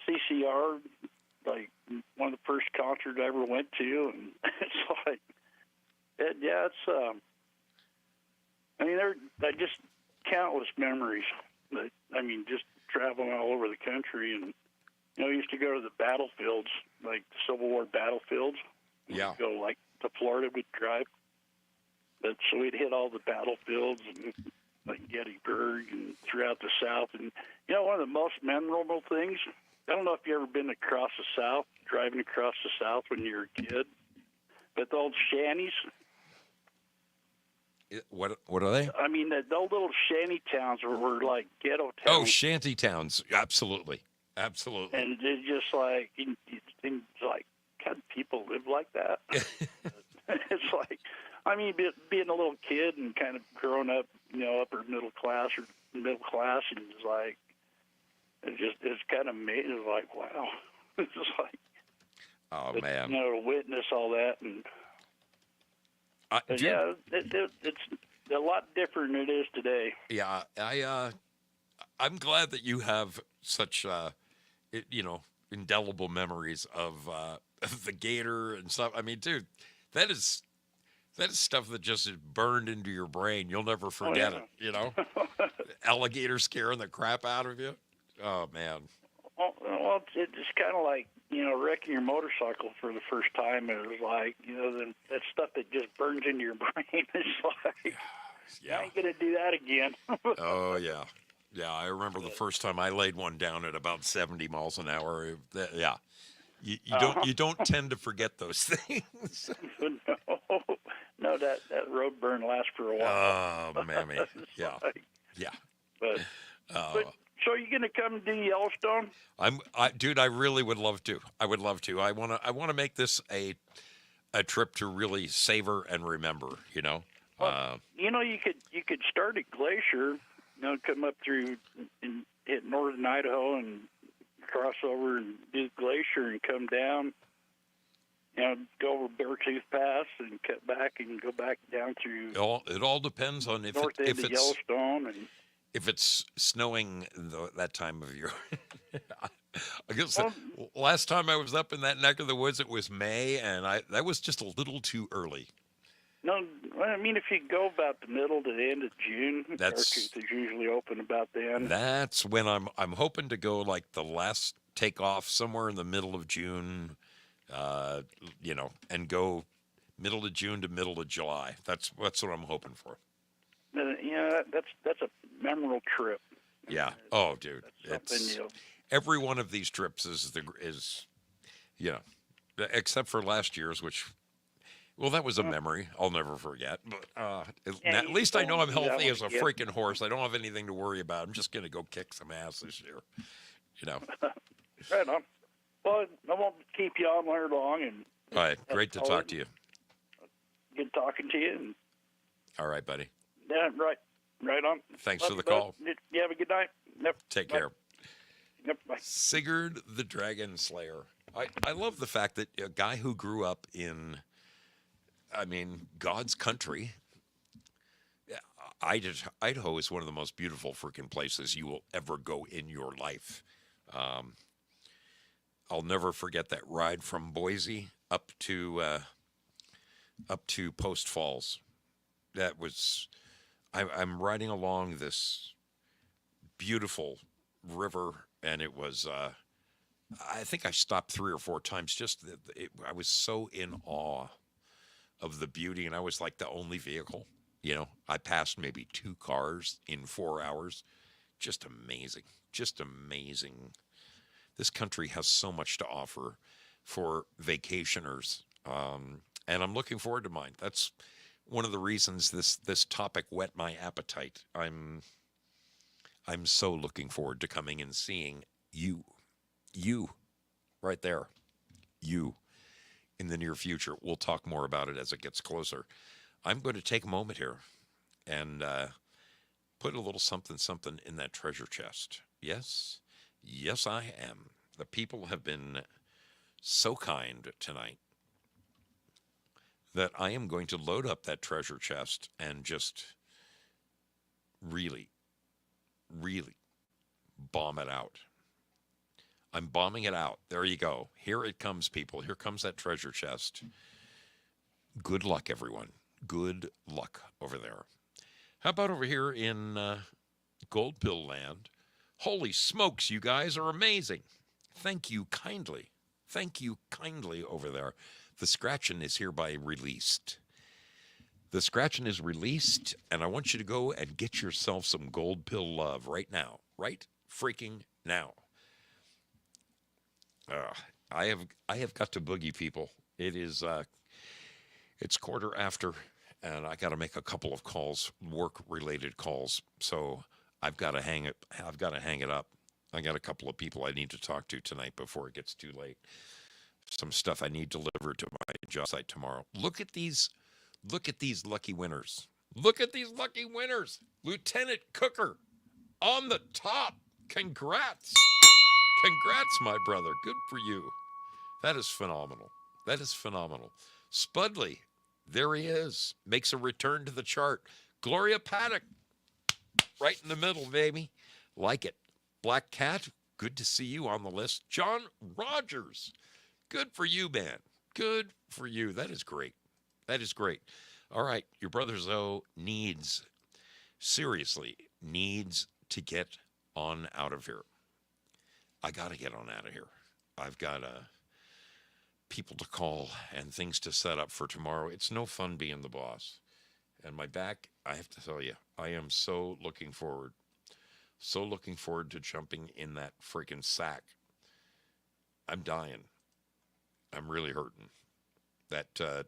CCR, like one of the first concerts I ever went to, and it's like, they're just countless memories. Just traveling all over the country, and I used to go to the battlefields, like the Civil War battlefields. Yeah. We'd go like to Florida, we'd drive. But so we'd hit all the battlefields and like Gettysburg and throughout the South. And one of the most memorable things, I don't know if you've ever been across the South, driving across the South when you were a kid, but the old shanties. What are they? I mean, the old little shanty towns were like ghetto towns. Oh, shanty towns. Absolutely. And it's just like, you think like, God, people live like that? It's like, being a little kid and kind of growing up, upper middle class, and it's like, it's kind of made it like, wow. It's just like, oh man. To witness all that, and it's a lot different than it is today. Yeah, I'm glad that you have such indelible memories of the gator and stuff. I mean, dude, that is stuff that just is burned into your brain. You'll never forget it. Alligator scaring the crap out of you. Oh man. Well, it's kind of like wrecking your motorcycle for the first time. It was like that stuff that just burns into your brain. It's like, I ain't gonna do that again. Oh yeah. Yeah, I remember the first time I laid one down at about 70 miles an hour. Yeah, you don't tend to forget those things. No, that road burn lasts for a while. Oh, mammy. Yeah, yeah. But so you gonna come to Yellowstone? Dude, I really would love to. I would love to. I wanna make this a trip to really savor and remember. Well, you could start at Glacier. Come up through and hit northern Idaho and cross over and do Glacier and come down. Go over Beartooth Pass and cut back and go back down through. It all depends on if it's Yellowstone and if it's snowing that time of year. I guess last time I was up in that neck of the woods, it was May, and that was just a little too early. No, if you go about the middle to the end of June, Beartooth is usually open about then. That's when I'm hoping to go, like the last takeoff somewhere in the middle of June, and go middle of June to middle of July. That's what I'm hoping for. That's a memorable trip. Yeah. Oh, dude, it's every one of these trips is except for last year's, which. Well, that was a memory I'll never forget. But at least I know I'm healthy as a freaking horse. I don't have anything to worry about. I'm just going to go kick some ass this year. Right on. Well, I won't keep you on there long, and All right. Great to talk to you. good talking to you. And, All right, buddy. yeah, right on. Thanks Love for you, the call. bud. You have a good night. Yep. Take Bye. care. Yep. Bye. Sigurd the Dragon Slayer. I love the fact that a guy who grew up in, I mean, God's country. Idaho is one of the most beautiful freaking places you will ever go in your life. I'll never forget that ride from Boise up to Post Falls. That was, I'm riding along this beautiful river, and it was. I think I stopped 3 or 4 times. I was so in awe of the beauty, and I was like the only vehicle. You know, I passed maybe 2 cars in 4 hours. Just amazing. Just amazing. This country has so much to offer for vacationers, and I'm looking forward to mine. That's one of the reasons this topic whet my appetite. I'm so looking forward to coming and seeing you right there, you in the near future. We'll talk more about it as it gets closer. I'm going to take a moment here and put a little something in that treasure chest. Yes, I am. The people have been so kind tonight that I am going to load up that treasure chest and just really, really bomb it out. I'm bombing it out. There you go. Here it comes, people. Here comes that treasure chest. Good luck, everyone. Good luck over there. How about over here in Gold Pill Land? Holy smokes, you guys are amazing. Thank you kindly. Thank you kindly over there. The Scratchin' is hereby released. The Scratchin' is released, and I want you to go and get yourself some Gold Pill love right now. Right freaking now. I have got to boogie, people. It is it's 1:15, and I got to make a couple of calls, work-related calls. So I've got to hang it. I've got to hang it up. I got a couple of people I need to talk to tonight before it gets too late. Some stuff I need delivered to my job site tomorrow. Look at these lucky winners. Look at these lucky winners. Lieutenant Cooker on the top. Congrats. Congrats, my brother. Good for you. That is phenomenal. That is phenomenal. Spudley, there he is. Makes a return to the chart. Gloria Paddock, right in the middle, baby. Like it. Black Cat, good to see you on the list. John Rogers, good for you, man. Good for you. That is great. That is great. All right, your brother Zoe seriously needs to get on out of here. I got to get on out of here. I've got people to call and things to set up for tomorrow. It's no fun being the boss. And my back, I have to tell you, I am so looking forward to jumping in that freaking sack. I'm dying. I'm really hurting. That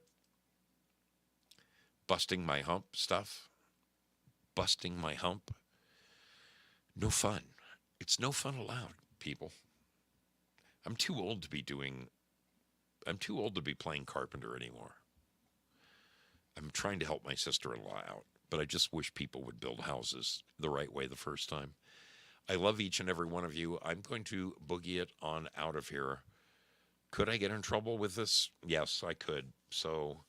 busting my hump stuff, no fun. It's no fun allowed, people. I'm too old to be playing carpenter anymore. I'm trying to help my sister-in-law out, but I just wish people would build houses the right way the first time. I love each and every one of you. I'm going to boogie it on out of here. Could I get in trouble with this? Yes, I could. So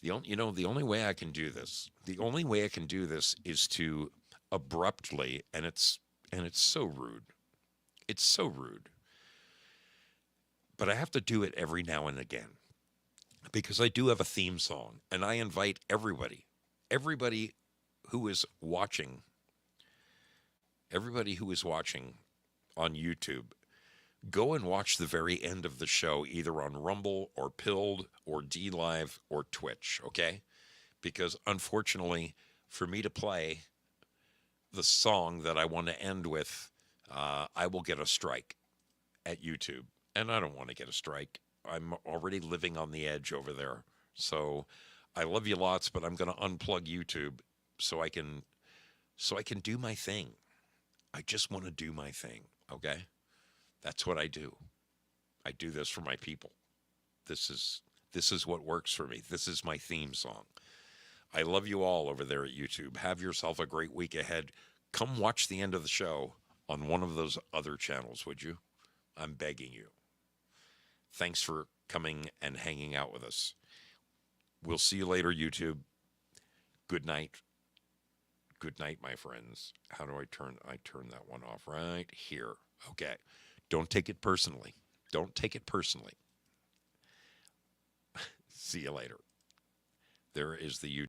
the only way I can do this is to abruptly, and it's so rude. It's so rude. But I have to do it every now and again because I do have a theme song, and I invite everybody who is watching on YouTube, go and watch the very end of the show, either on Rumble or Pilled or DLive or Twitch, okay? Because unfortunately, for me to play the song that I want to end with, I will get a strike at YouTube. And I don't want to get a strike. I'm already living on the edge over there. So I love you lots, but I'm going to unplug YouTube so I can do my thing. I just want to do my thing, okay? That's what I do. I do this for my people. This is what works for me. This is my theme song. I love you all over there at YouTube. Have yourself a great week ahead. Come watch the end of the show on one of those other channels, would you? I'm begging you. Thanks for coming and hanging out with us. We'll see you later, YouTube. Good night. Good night, my friends. How do I turn that one off? Right here. Okay. Don't take it personally. Don't take it personally. See you later. There is the YouTube.